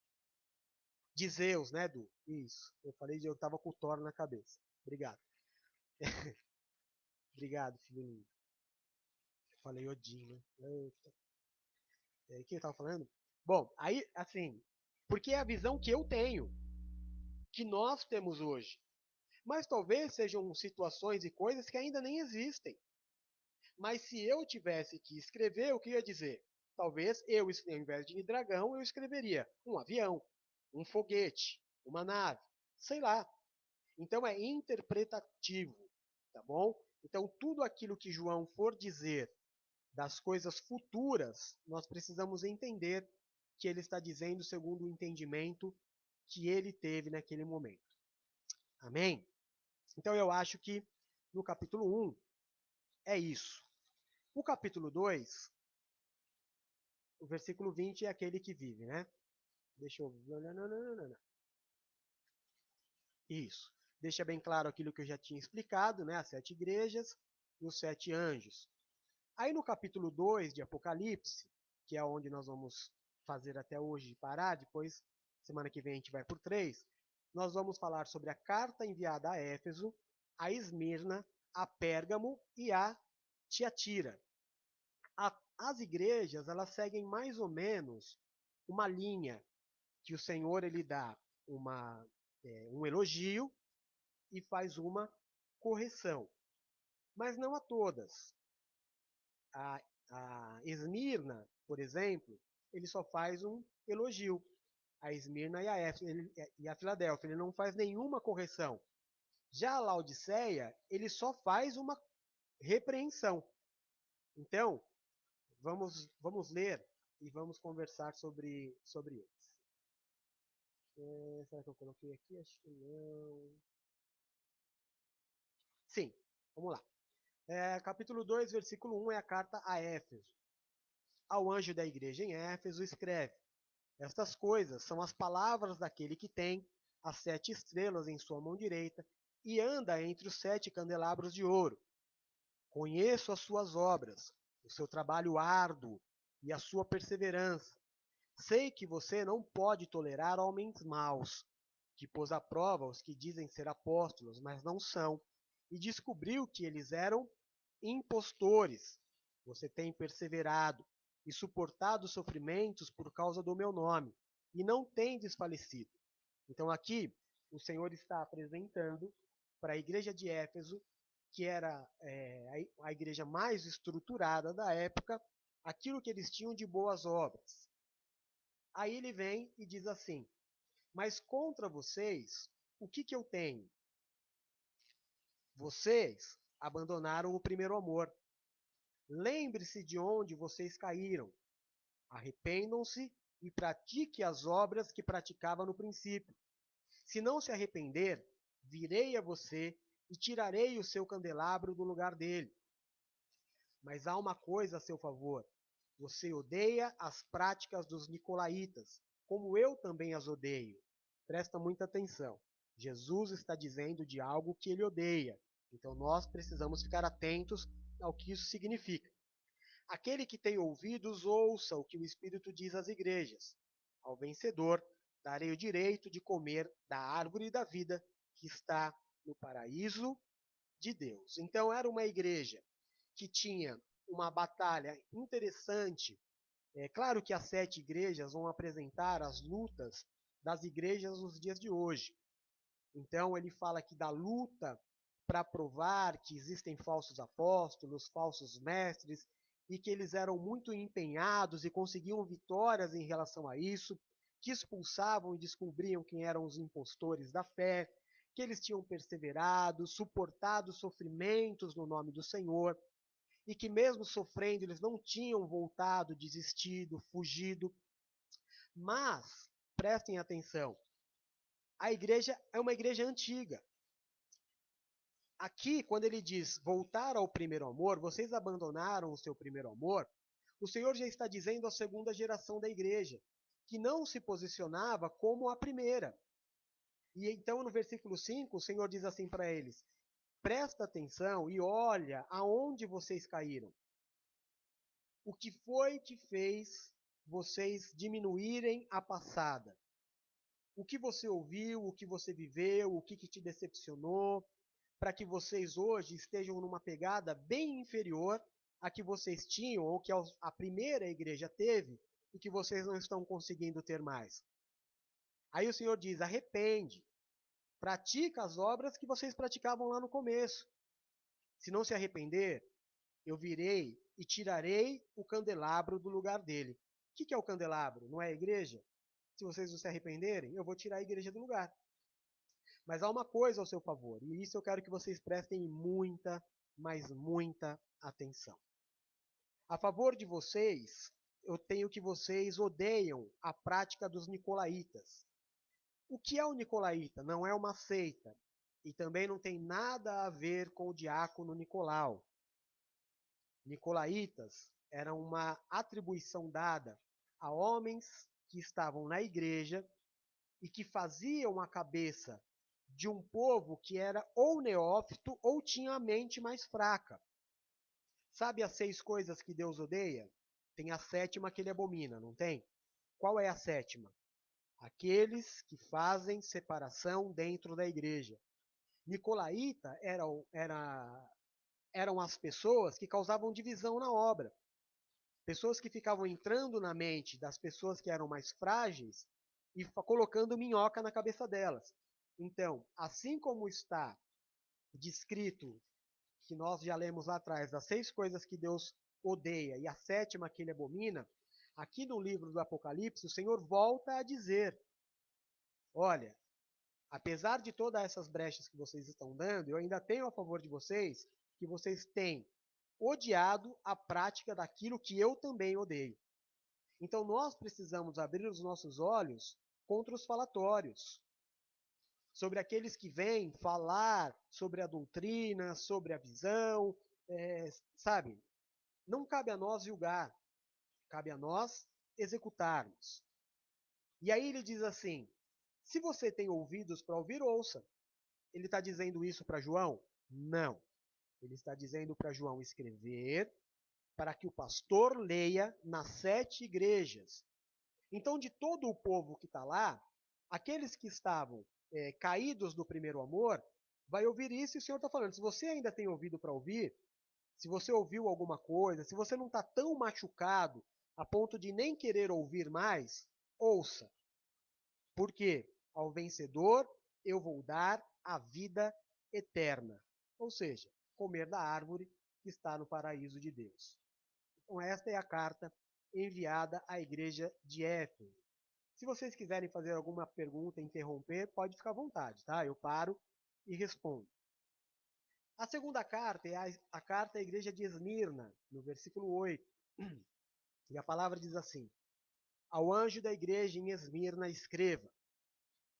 de Zeus, né, Du? Isso. Eu falei de eu tava com o Thor na cabeça. Obrigado. Obrigado, filho lindo. Eu falei Odin, né? Eita. O que eu tava falando? Bom, aí, assim, porque é a visão que eu tenho, que nós temos hoje. Mas talvez sejam situações e coisas que ainda nem existem. Mas se eu tivesse que escrever, o que eu ia dizer? Talvez eu, ao invés de dragão, eu escreveria um avião, um foguete, uma nave, sei lá. Então é interpretativo, tá bom? Então tudo aquilo que João for dizer das coisas futuras, nós precisamos entender que ele está dizendo segundo o entendimento que ele teve naquele momento. Amém? Então eu acho que no capítulo 1 é isso. O capítulo 2, o versículo 20 é aquele que vive, né? Deixa eu ver. Não. Isso. Deixa bem claro aquilo que eu já tinha explicado, né? As 7 igrejas e os 7 anjos. Aí no capítulo 2 de Apocalipse, que é onde nós vamos fazer até hoje parar, depois, semana que vem a gente vai por 3, nós vamos falar sobre a carta enviada a Éfeso, a Esmirna, a Pérgamo e a Tiatira. As igrejas, elas seguem mais ou menos uma linha que o Senhor ele dá um elogio e faz uma correção, mas não a todas. A Esmirna, por exemplo, ele só faz um elogio. A Esmirna e a Filadélfia, ele não faz nenhuma correção. Já a Laodiceia, ele só faz uma repreensão. Então, vamos ler e vamos conversar sobre eles. Será que eu coloquei aqui? Acho que não. Sim, vamos lá. Capítulo 2, versículo 1 é a carta a Éfeso. Ao anjo da igreja em Éfeso escreve: estas coisas são as palavras daquele que tem as 7 estrelas em sua mão direita e anda entre os 7 candelabros de ouro. Conheço as suas obras, o seu trabalho árduo e a sua perseverança. Sei que você não pode tolerar homens maus, que pôs à prova os que dizem ser apóstolos, mas não são, e descobriu que eles eram impostores. Você tem perseverado e suportado sofrimentos por causa do meu nome, e não tem desfalecido. Então aqui o Senhor está apresentando para a igreja de Éfeso, que era a igreja mais estruturada da época, aquilo que eles tinham de boas obras. Aí ele vem e diz assim: mas contra vocês, o que eu tenho? Vocês abandonaram o primeiro amor. Lembre-se de onde vocês caíram. Arrependam-se e pratique as obras que praticava no princípio. Se não se arrepender, virei a você e tirarei o seu candelabro do lugar dele. Mas há uma coisa a seu favor. Você odeia as práticas dos nicolaítas, como eu também as odeio. Presta muita atenção. Jesus está dizendo de algo que ele odeia. Então nós precisamos ficar atentos ao que isso significa. Aquele que tem ouvidos, ouça o que o Espírito diz às igrejas. Ao vencedor, darei o direito de comer da árvore da vida que está no paraíso de Deus. Então era uma igreja que tinha uma batalha interessante. É claro que as 7 igrejas vão apresentar as lutas das igrejas nos dias de hoje. Então ele fala aqui da luta para provar que existem falsos apóstolos, falsos mestres, e que eles eram muito empenhados e conseguiam vitórias em relação a isso, que expulsavam e descobriam quem eram os impostores da fé, que eles tinham perseverado, suportado sofrimentos no nome do Senhor, e que mesmo sofrendo eles não tinham voltado, desistido, fugido. Mas, prestem atenção, a igreja é uma igreja antiga. Aqui, quando ele diz voltar ao primeiro amor, vocês abandonaram o seu primeiro amor, o Senhor já está dizendo à segunda geração da igreja, que não se posicionava como a primeira. E então, no versículo 5, o Senhor diz assim para eles: presta atenção e olha aonde vocês caíram. O que foi que fez vocês diminuírem a passada? O que você ouviu, o que você viveu, o que te decepcionou, para que vocês hoje estejam numa pegada bem inferior à que vocês tinham, ou que a primeira igreja teve, e que vocês não estão conseguindo ter mais. Aí o Senhor diz: arrepende, pratica as obras que vocês praticavam lá no começo. Se não se arrepender, eu virei e tirarei o candelabro do lugar dele. O que é o candelabro? Não é a igreja? Se vocês não se arrependerem, eu vou tirar a igreja do lugar. Mas há uma coisa ao seu favor, e isso eu quero que vocês prestem muita, mas muita atenção. A favor de vocês, eu tenho que vocês odeiam a prática dos nicolaítas. O que é o nicolaíta? Não é uma seita, e também não tem nada a ver com o diácono Nicolau. Nicolaítas era uma atribuição dada a homens que estavam na igreja e que faziam a cabeça de um povo que era ou neófito ou tinha a mente mais fraca. Sabe as 6 coisas que Deus odeia? Tem a 7ª que ele abomina, não tem? Qual é a 7ª? Aqueles que fazem separação dentro da igreja. Nicolaíta eram as pessoas que causavam divisão na obra. Pessoas que ficavam entrando na mente das pessoas que eram mais frágeis e colocando minhoca na cabeça delas. Então, assim como está descrito, que nós já lemos lá atrás, das 6 coisas que Deus odeia e a 7ª que ele abomina, aqui no livro do Apocalipse, o Senhor volta a dizer: olha, apesar de todas essas brechas que vocês estão dando, eu ainda tenho a favor de vocês que vocês têm odiado a prática daquilo que eu também odeio. Então nós precisamos abrir os nossos olhos contra os falatórios, sobre aqueles que vêm falar sobre a doutrina, sobre a visão, sabe? Não cabe a nós julgar, cabe a nós executarmos. E aí ele diz assim: se você tem ouvidos para ouvir, ouça. Ele está dizendo isso para João? Não. Ele está dizendo para João escrever para que o pastor leia nas 7 igrejas. Então, de todo o povo que está lá, aqueles que estavam caídos do primeiro amor, vai ouvir isso e o Senhor está falando, se você ainda tem ouvido para ouvir, se você ouviu alguma coisa, se você não está tão machucado a ponto de nem querer ouvir mais, ouça. Porque ao vencedor eu vou dar a vida eterna. Ou seja, comer da árvore que está no paraíso de Deus. Então, esta é a carta enviada à igreja de Éfeso. Se vocês quiserem fazer alguma pergunta, interromper, pode ficar à vontade, tá? Eu paro e respondo. A segunda carta é a carta à igreja de Esmirna, no versículo 8. E a palavra diz assim: Ao anjo da igreja em Esmirna escreva: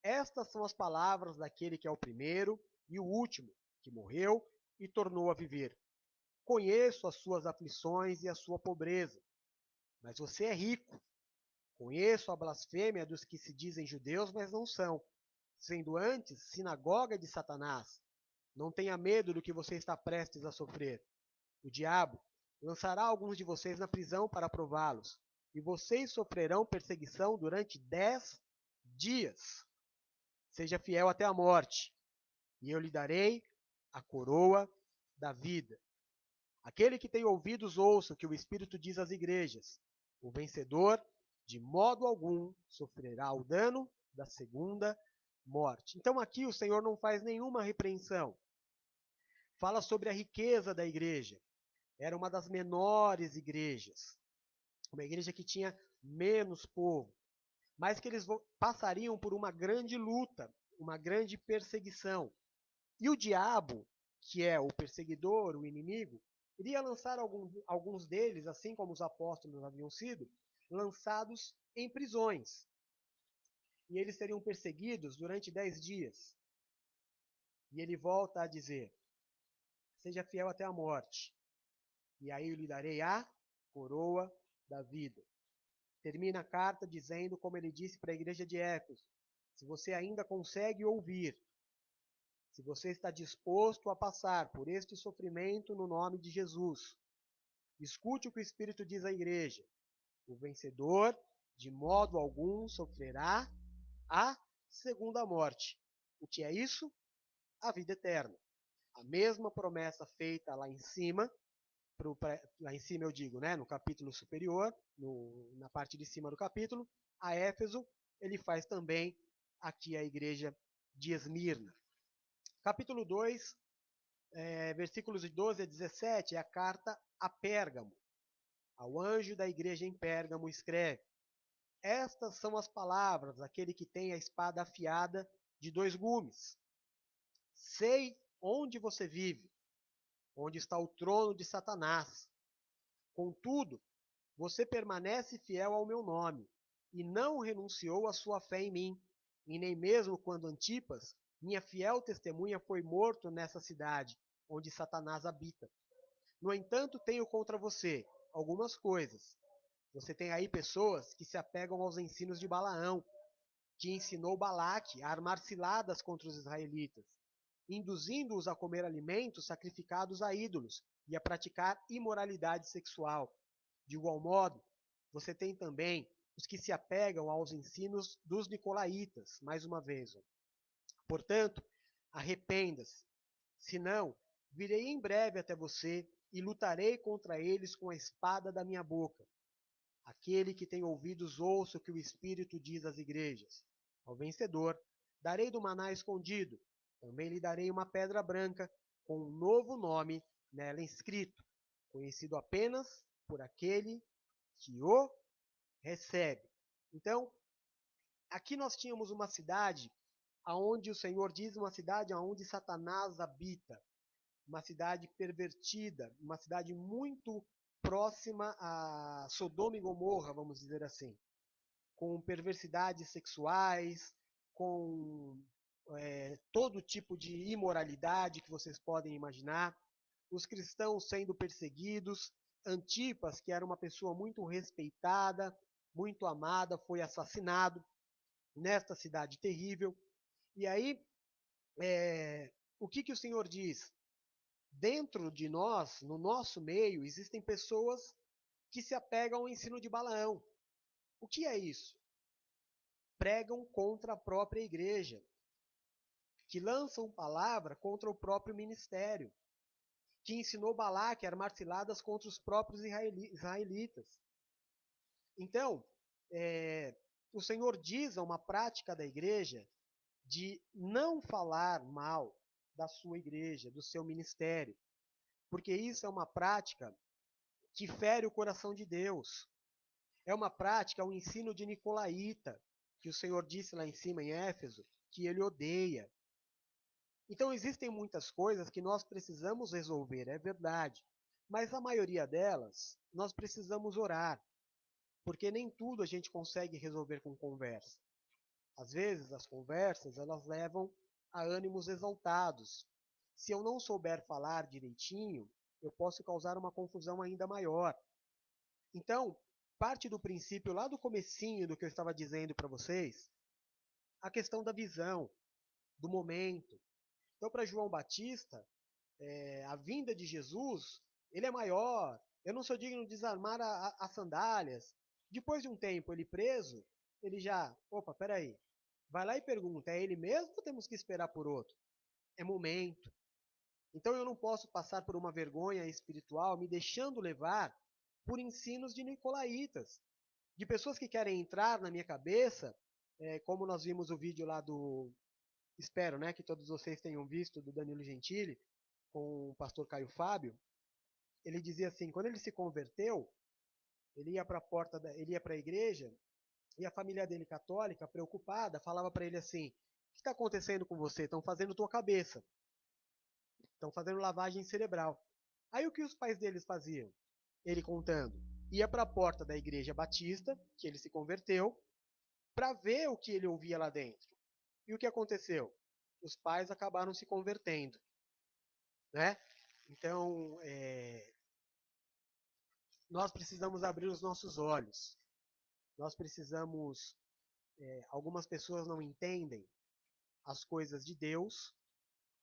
Estas são as palavras daquele que é o primeiro e o último, que morreu e tornou a viver. Conheço as suas aflições e a sua pobreza, mas você é rico. Conheço a blasfêmia dos que se dizem judeus, mas não são, sendo antes sinagoga de Satanás. Não tenha medo do que você está prestes a sofrer. O diabo lançará alguns de vocês na prisão para prová-los, e vocês sofrerão perseguição durante 10 dias. Seja fiel até a morte, e eu lhe darei a coroa da vida. Aquele que tem ouvidos, ouça o que o Espírito diz às igrejas. O vencedor, de modo algum, sofrerá o dano da segunda morte. Então aqui o Senhor não faz nenhuma repreensão. Fala sobre a riqueza da igreja. Era uma das menores igrejas. Uma igreja que tinha menos povo. Mas que eles passariam por uma grande luta, uma grande perseguição. E o diabo, que é o perseguidor, o inimigo, iria lançar alguns deles, assim como os apóstolos haviam sido, lançados em prisões. E eles seriam perseguidos durante 10 dias. E ele volta a dizer: Seja fiel até a morte, e aí eu lhe darei a coroa da vida. Termina a carta dizendo, como ele disse para a igreja de Éfeso: se você ainda consegue ouvir, se você está disposto a passar por este sofrimento no nome de Jesus, escute o que o Espírito diz à igreja. O vencedor, de modo algum, sofrerá a segunda morte. O que é isso? A vida eterna. A mesma promessa feita lá em cima, lá em cima eu digo, né, no capítulo superior, na parte de cima do capítulo, a Éfeso, ele faz também aqui a igreja de Esmirna. Capítulo 2, versículos de 12 a 17, é a carta a Pérgamo. Ao anjo da igreja em Pérgamo escreve: Estas são as palavras daquele que tem a espada afiada de 2 gumes. Sei onde você vive, onde está o trono de Satanás. Contudo, você permanece fiel ao meu nome, e não renunciou à sua fé em mim, e nem mesmo quando Antipas, minha fiel testemunha, foi morto nessa cidade, onde Satanás habita. No entanto, tenho contra você algumas coisas. Você tem aí pessoas que se apegam aos ensinos de Balaão, que ensinou Balaque a armar ciladas contra os israelitas, induzindo-os a comer alimentos sacrificados a ídolos e a praticar imoralidade sexual. De igual modo, você tem também os que se apegam aos ensinos dos nicolaítas, mais uma vez. Portanto, arrependa-se, senão virei em breve até você e lutarei contra eles com a espada da minha boca. Aquele que tem ouvidos, ouça o que o Espírito diz às igrejas. Ao vencedor, darei do maná escondido. Também lhe darei uma pedra branca com um novo nome nela inscrito, conhecido apenas por aquele que o recebe. Então, aqui nós tínhamos uma cidade aonde o Senhor diz, uma cidade aonde Satanás habita, uma cidade pervertida, uma cidade muito próxima a Sodoma e Gomorra, vamos dizer assim, com perversidades sexuais, com todo tipo de imoralidade que vocês podem imaginar, os cristãos sendo perseguidos, Antipas, que era uma pessoa muito respeitada, muito amada, foi assassinado nesta cidade terrível. E aí, o que o Senhor diz? Dentro de nós, no nosso meio, existem pessoas que se apegam ao ensino de Balaão. O que é isso? Pregam contra a própria igreja. que lançam palavra contra o próprio ministério, que ensinou Balaque a armar ciladas contra os próprios israelitas. Então, o Senhor diz a uma prática da igreja de não falar mal da sua igreja, do seu ministério, porque isso é uma prática que fere o coração de Deus. É uma prática, um ensino de Nicolaíta, que o Senhor disse lá em cima em Éfeso, que ele odeia. Então existem muitas coisas que nós precisamos resolver, é verdade, mas a maioria delas nós precisamos orar, porque nem tudo a gente consegue resolver com conversa. Às vezes as conversas elas levam a ânimos exaltados. Se eu não souber falar direitinho, eu posso causar uma confusão ainda maior. Então, parte do princípio lá do comecinho do que eu estava dizendo para vocês, a questão da visão, do momento. Então, para João Batista, a vinda de Jesus, ele é maior. Eu não sou digno de desarmar as sandálias. Depois de um tempo ele preso, ele já, opa, peraí, vai lá e pergunta, é ele mesmo ou temos que esperar por outro? É momento. Então eu não posso passar por uma vergonha espiritual me deixando levar por ensinos de nicolaítas, de pessoas que querem entrar na minha cabeça, como nós vimos o vídeo lá do, espero, né, que todos vocês tenham visto, do Danilo Gentili, com o pastor Caio Fábio. Ele dizia assim, quando ele se converteu, ele ia para a porta, ele ia para a igreja, e a família dele católica, preocupada, falava para ele assim, o que está acontecendo com você? Estão fazendo tua cabeça, estão fazendo lavagem cerebral. Aí o que os pais deles faziam? Ele contando, ia para a porta da igreja batista, que ele se converteu, para ver o que ele ouvia lá dentro. E o que aconteceu? Os pais acabaram se convertendo, né? Então, nós precisamos abrir os nossos olhos. Nós precisamos. Algumas pessoas não entendem as coisas de Deus,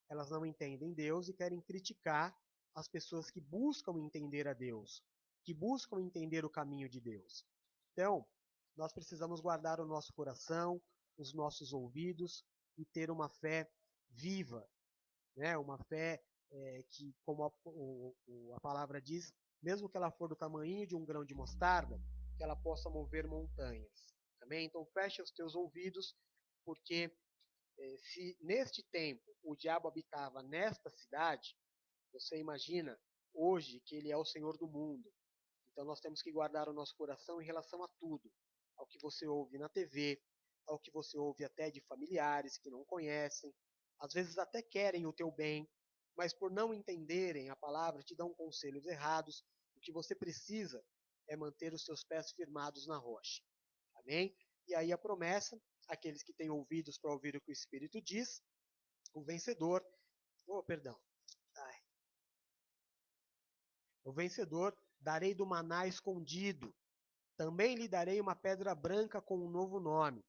elas não entendem Deus e querem criticar as pessoas que buscam entender a Deus, que buscam entender o caminho de Deus. Então, nós precisamos guardar o nosso coração, os nossos ouvidos e ter uma fé viva, né? Uma fé que, como a palavra diz, mesmo que ela for do tamanho de um grão de mostarda, que ela possa mover montanhas. Amém? Então feche os teus ouvidos, porque se neste tempo o diabo habitava nesta cidade, você imagina hoje que ele é o Senhor do mundo. Então nós temos que guardar o nosso coração em relação a tudo, ao que você ouve na TV, ao que você ouve até de familiares que não conhecem, às vezes até querem o teu bem, mas por não entenderem a palavra te dão conselhos errados. O que você precisa é manter os seus pés firmados na rocha. Amém? E aí a promessa, aqueles que têm ouvidos para ouvir o que o Espírito diz, o vencedor, perdão, o vencedor darei do maná escondido, também lhe darei uma pedra branca com um novo nome,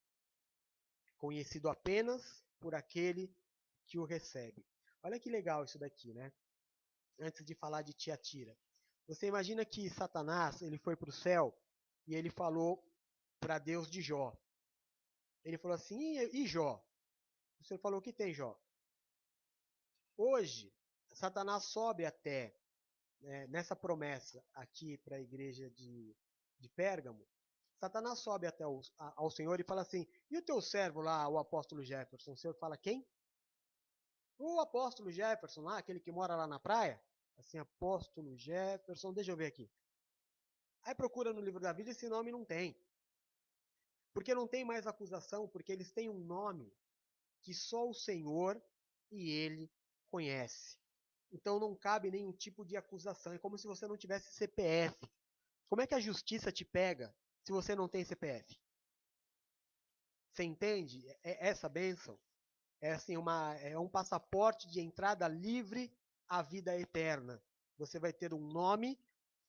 conhecido apenas por aquele que o recebe. Olha que legal isso daqui, né? Antes de falar de Tiatira. Você imagina que Satanás, ele foi para o céu e ele falou para Deus de Jó. Ele falou assim, e Jó? O Senhor falou, o que tem, Jó? Hoje, Satanás sobe até, nessa promessa aqui para a igreja de Pérgamo, Satanás sobe até ao Senhor e fala assim, e o teu servo lá, o apóstolo Jefferson? O Senhor fala, quem? O apóstolo Jefferson lá, aquele que mora lá na praia? Assim, apóstolo Jefferson, deixa eu ver aqui. Aí procura no livro da vida, esse nome não tem. Porque não tem mais acusação, porque eles têm um nome que só o Senhor e ele conhece. Então não cabe nenhum tipo de acusação. É como se você não tivesse CPF. Como é que a justiça te pega se você não tem CPF? Você entende? Essa bênção é assim é um passaporte de entrada livre à vida eterna. Você vai ter um nome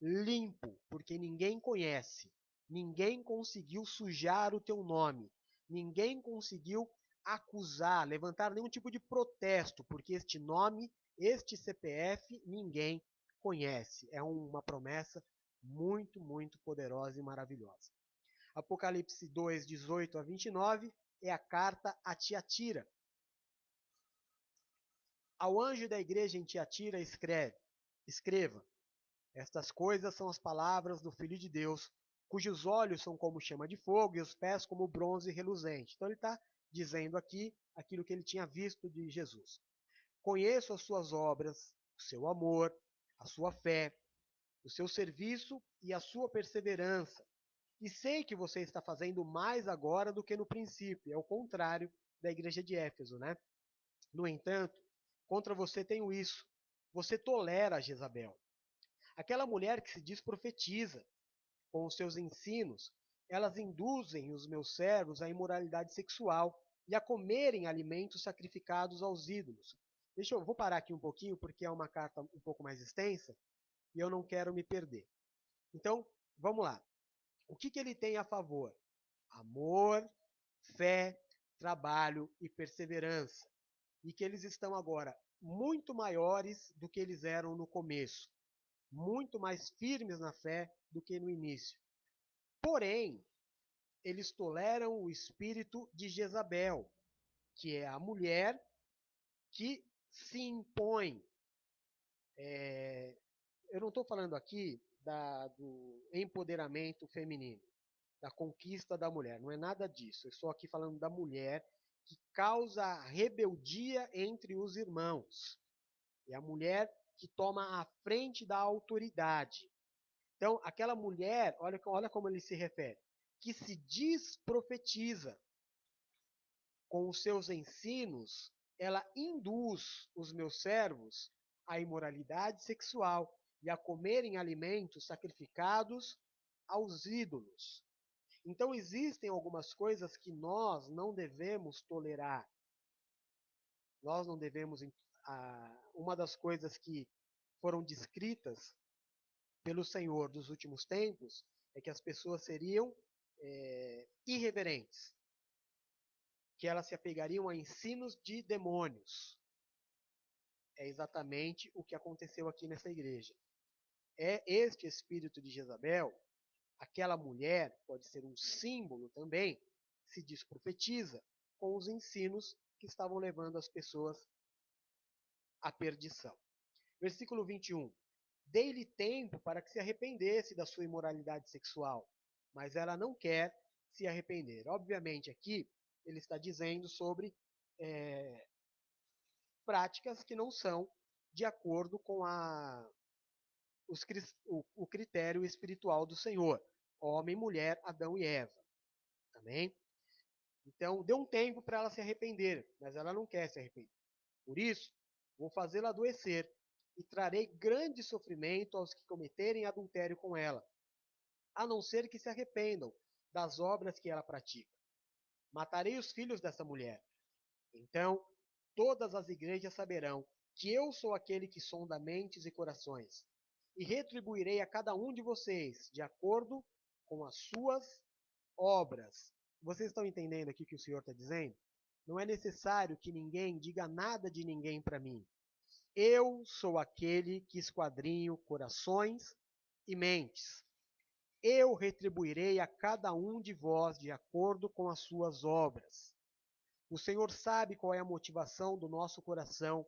limpo, porque ninguém conhece. Ninguém conseguiu sujar o teu nome. Ninguém conseguiu acusar, levantar nenhum tipo de protesto, porque este nome, este CPF, ninguém conhece. É uma promessa muito, muito poderosa e maravilhosa. Apocalipse 2, 18 a 29 é a carta a Tiatira. Ao anjo da igreja em Tiatira escreva, estas coisas são as palavras do Filho de Deus, cujos olhos são como chama de fogo e os pés como bronze reluzente. Então ele está dizendo aqui aquilo que ele tinha visto de Jesus. Conheço as suas obras, o seu amor, a sua fé, o seu serviço e a sua perseverança. E sei que você está fazendo mais agora do que no princípio, é o contrário da igreja de Éfeso, né? No entanto, contra você tenho isso. Você tolera Jezabel, aquela mulher que se diz profetiza. Com os seus ensinos, elas induzem os meus servos à imoralidade sexual e a comerem alimentos sacrificados aos ídolos. Vou parar aqui um pouquinho, porque é uma carta um pouco mais extensa e eu não quero me perder. Então, vamos lá. O que ele tem a favor? Amor, fé, trabalho e perseverança. E que eles estão agora muito maiores do que eles eram no começo, muito mais firmes na fé do que no início. Porém, eles toleram o espírito de Jezabel, que é a mulher que se impõe. Eu não estou falando aqui do empoderamento feminino, da conquista da mulher, não é nada disso. Eu estou aqui falando da mulher que causa rebeldia entre os irmãos. É a mulher que toma a frente da autoridade. Então, aquela mulher, olha como ele se refere, que se diz profetiza. Com os seus ensinos, ela induz os meus servos à imoralidade sexual e a comerem alimentos sacrificados aos ídolos. Então, existem algumas coisas que nós não devemos tolerar. Nós não devemos. Uma das coisas que foram descritas pelo Senhor dos últimos tempos é que as pessoas seriam irreverentes, que elas se apegariam a ensinos de demônios. É exatamente o que aconteceu aqui nessa igreja. É este espírito de Jezabel, aquela mulher, pode ser um símbolo também, se diz profetiza, com os ensinos que estavam levando as pessoas à perdição. Versículo 21. Dei-lhe tempo para que se arrependesse da sua imoralidade sexual, mas ela não quer se arrepender. Obviamente, aqui ele está dizendo sobre práticas que não são de acordo com o critério espiritual do Senhor. Homem, mulher, Adão e Eva. Amém? Então, deu um tempo para ela se arrepender, mas ela não quer se arrepender. Por isso, vou fazê-la adoecer e trarei grande sofrimento aos que cometerem adultério com ela, a não ser que se arrependam das obras que ela pratica. Matarei os filhos dessa mulher. Então, todas as igrejas saberão que eu sou aquele que sonda mentes e corações, e retribuirei a cada um de vocês de acordo com as suas obras. Vocês estão entendendo aqui o que o Senhor está dizendo? Não é necessário que ninguém diga nada de ninguém para mim. Eu sou aquele que esquadrinho corações e mentes. Eu retribuirei a cada um de vós de acordo com as suas obras. O Senhor sabe qual é a motivação do nosso coração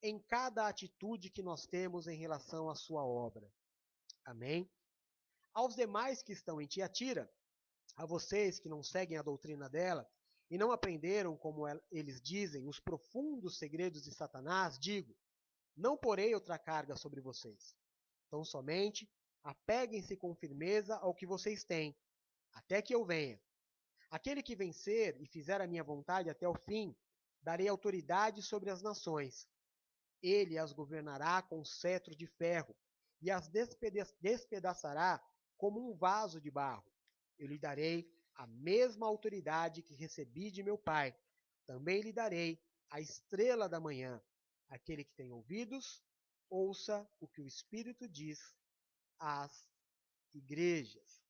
em cada atitude que nós temos em relação à sua obra. Amém? Aos demais que estão em Tiatira, a vocês que não seguem a doutrina dela e não aprenderam, como eles dizem, os profundos segredos de Satanás, digo, não porei outra carga sobre vocês. Então somente apeguem-se com firmeza ao que vocês têm, até que eu venha. Aquele que vencer e fizer a minha vontade até o fim, darei autoridade sobre as nações. Ele as governará com cetro de ferro e as despedaçará como um vaso de barro. Eu lhe darei a mesma autoridade que recebi de meu Pai. Também lhe darei a estrela da manhã. Aquele que tem ouvidos, ouça o que o Espírito diz às igrejas.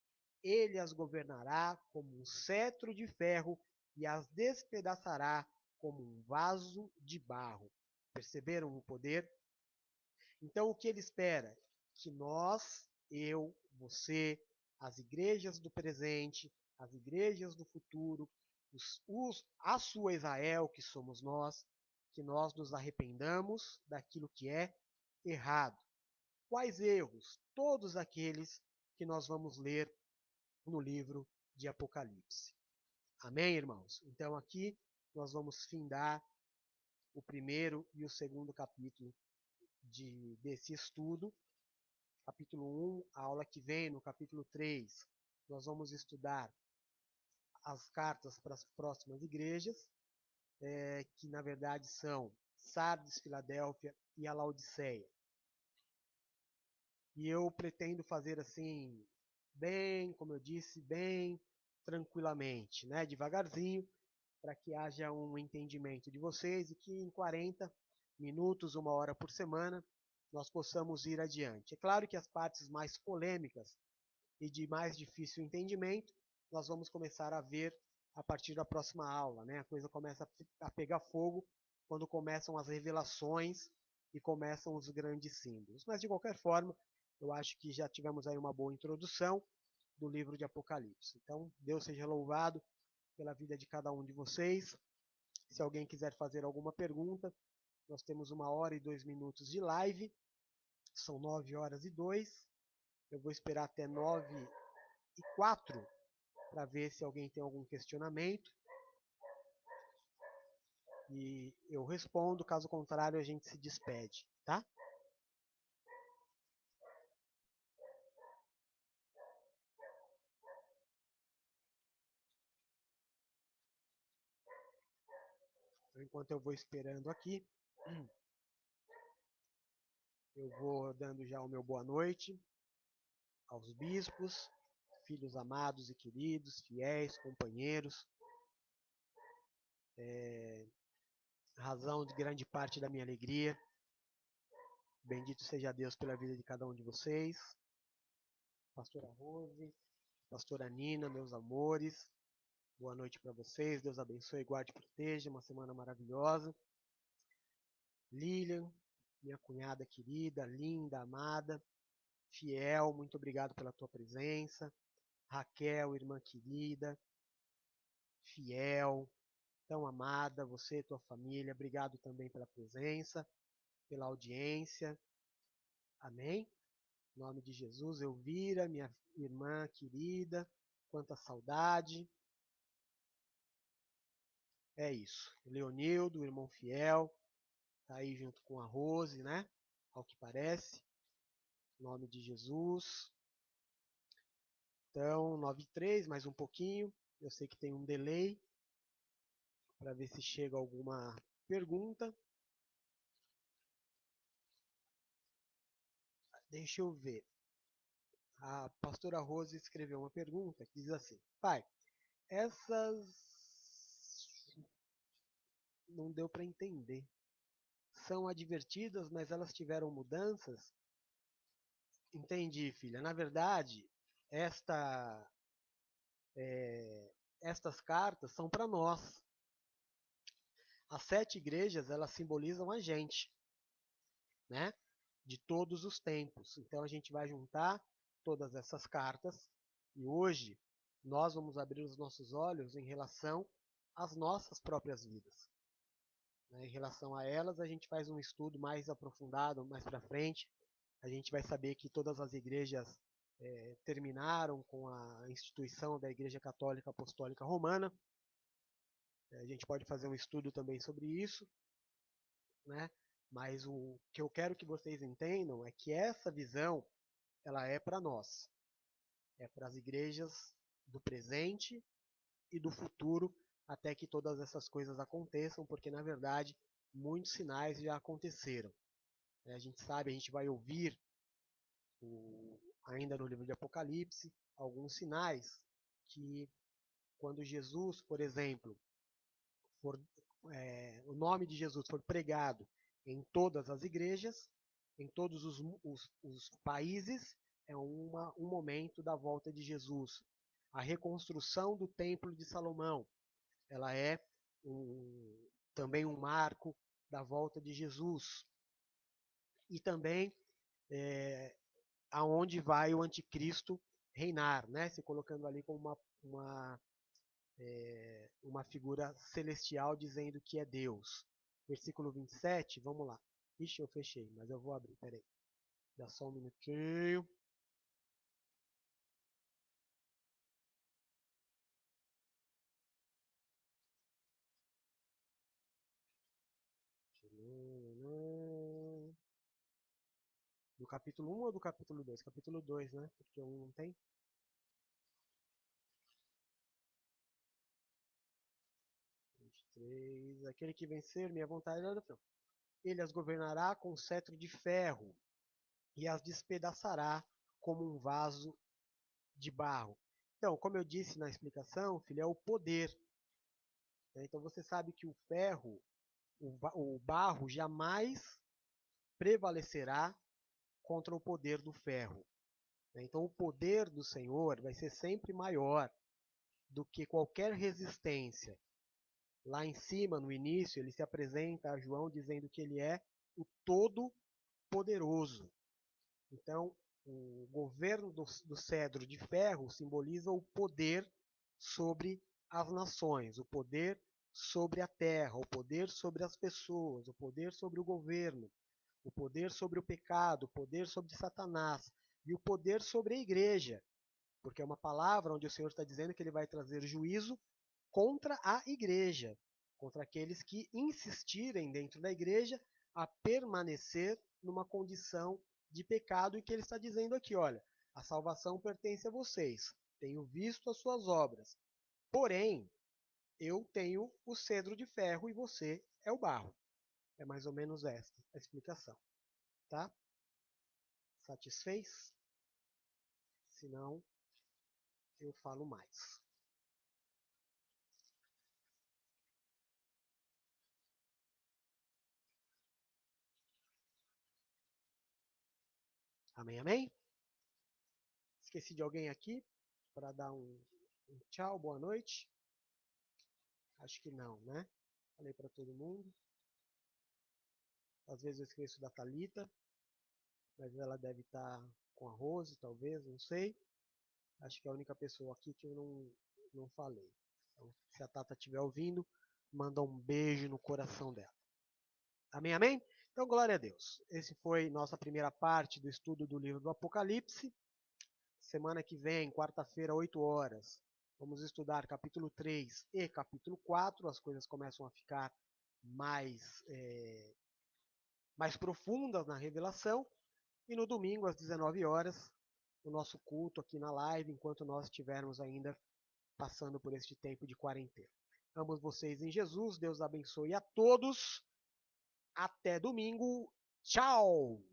Ele as governará como um cetro de ferro e as despedaçará como um vaso de barro. Perceberam o poder? Então, o que ele espera? Que nós, eu, você, as igrejas do presente, as igrejas do futuro, a sua Israel, que somos nós, que nós nos arrependamos daquilo que é errado. Quais erros? Todos aqueles que nós vamos ler no livro de Apocalipse. Amém, irmãos? Então aqui nós vamos findar o primeiro e o segundo capítulo desse estudo. Capítulo 1, a aula que vem, no capítulo 3, nós vamos estudar as cartas para as próximas igrejas, que na verdade são Sardes, Filadélfia e a Laodiceia. E eu pretendo fazer assim, bem, como eu disse, bem tranquilamente, né? Devagarzinho, para que haja um entendimento de vocês e que em 40 minutos, 1 hora por semana, nós possamos ir adiante. É claro que as partes mais polêmicas e de mais difícil entendimento, nós vamos começar a ver a partir da próxima aula, né? A coisa começa a pegar fogo quando começam as revelações e começam os grandes símbolos. Mas, de qualquer forma, eu acho que já tivemos aí uma boa introdução do livro de Apocalipse. Então, Deus seja louvado pela vida de cada um de vocês. Se alguém quiser fazer alguma pergunta, nós temos 1 hora e 2 minutos de live, são 9 horas e 2. Eu vou esperar até 9 e 4 para ver se alguém tem algum questionamento. E eu respondo, caso contrário a gente se despede, tá? Então, enquanto eu vou esperando aqui, eu vou dando já o meu boa noite aos bispos, filhos amados e queridos, fiéis, companheiros, razão de grande parte da minha alegria. Bendito seja Deus pela vida de cada um de vocês. Pastora Rose, Pastora Nina, meus amores, boa noite para vocês. Deus abençoe, guarde e proteja. Uma semana maravilhosa. Lilian, minha cunhada querida, linda, amada, fiel, muito obrigado pela tua presença. Raquel, irmã querida, fiel, tão amada, você e tua família, obrigado também pela presença, pela audiência. Amém? Em nome de Jesus, Elvira, minha irmã querida, quanta saudade. É isso. Leonildo, irmão fiel, tá aí junto com a Rose, né? Ao que parece. Em nome de Jesus. Então, 9:03, mais um pouquinho. Eu sei que tem um delay para ver se chega alguma pergunta. Deixa eu ver. A pastora Rose escreveu uma pergunta que diz assim: Pai, essas não deu para entender. São advertidas, mas elas tiveram mudanças? Entendi, filha. Na verdade, esta, estas cartas são para nós. As 7 igrejas, elas simbolizam a gente, né? De todos os tempos. Então a gente vai juntar todas essas cartas e hoje nós vamos abrir os nossos olhos em relação às nossas próprias vidas. Em relação a elas, a gente faz um estudo mais aprofundado mais para frente. A gente vai saber que todas as igrejas terminaram com a instituição da Igreja Católica Apostólica Romana. A gente pode fazer um estudo também sobre isso, né? Mas o que eu quero que vocês entendam é que essa visão, ela é para nós. É para as igrejas do presente e do futuro, até que todas essas coisas aconteçam, porque na verdade muitos sinais já aconteceram. A gente sabe, a gente vai ouvir ainda no livro de Apocalipse alguns sinais que quando Jesus, por exemplo, o nome de Jesus for pregado em todas as igrejas, em todos os países, é um momento da volta de Jesus. A reconstrução do Templo de Salomão, ela é também um marco da volta de Jesus. E também aonde vai o anticristo reinar, né? Se colocando ali como uma figura celestial dizendo que é Deus. versículo 27, vamos lá. Ixi, eu fechei, mas eu vou abrir, peraí. Dá só um minutinho. Do capítulo 1 ou do capítulo 2? Capítulo 2, né? Porque o 1 não tem. 23. Aquele que vencer, minha vontade é da. Ele as governará com cetro de ferro e as despedaçará como um vaso de barro. Então, como eu disse na explicação, filho, é o poder. Né? Então você sabe que o ferro, o barro jamais prevalecerá contra o poder do ferro. Né? Então o poder do Senhor vai ser sempre maior do que qualquer resistência. Lá em cima, no início, ele se apresenta a João dizendo que ele é o Todo-Poderoso. Então, o governo do cedro de ferro simboliza o poder sobre as nações, o poder sobre a terra, o poder sobre as pessoas, o poder sobre o governo, o poder sobre o pecado, o poder sobre Satanás e o poder sobre a igreja, porque é uma palavra onde o Senhor está dizendo que ele vai trazer juízo contra a igreja, contra aqueles que insistirem dentro da igreja a permanecer numa condição de pecado e que ele está dizendo aqui, olha, a salvação pertence a vocês, tenho visto as suas obras, porém, eu tenho o cedro de ferro e você é o barro. É mais ou menos esta a explicação, tá? Satisfez? Se não, eu falo mais. Amém, amém? Esqueci de alguém aqui para dar um tchau, boa noite? Acho que não, né? Falei para todo mundo. Às vezes eu esqueço da Thalita, mas ela deve estar com a Rose, talvez, não sei. Acho que é a única pessoa aqui que eu não falei. Então, se a Tata estiver ouvindo, manda um beijo no coração dela. Amém, amém? Então, glória a Deus. Esse foi nossa primeira parte do estudo do livro do Apocalipse. Semana que vem, quarta-feira, 8 horas, vamos estudar capítulo 3 e capítulo 4. As coisas começam a ficar mais, mais profundas na revelação. E no domingo, às 19 horas, o nosso culto aqui na live, enquanto nós estivermos ainda passando por este tempo de quarentena. Amo vocês em Jesus. Deus abençoe a todos. Até domingo. Tchau!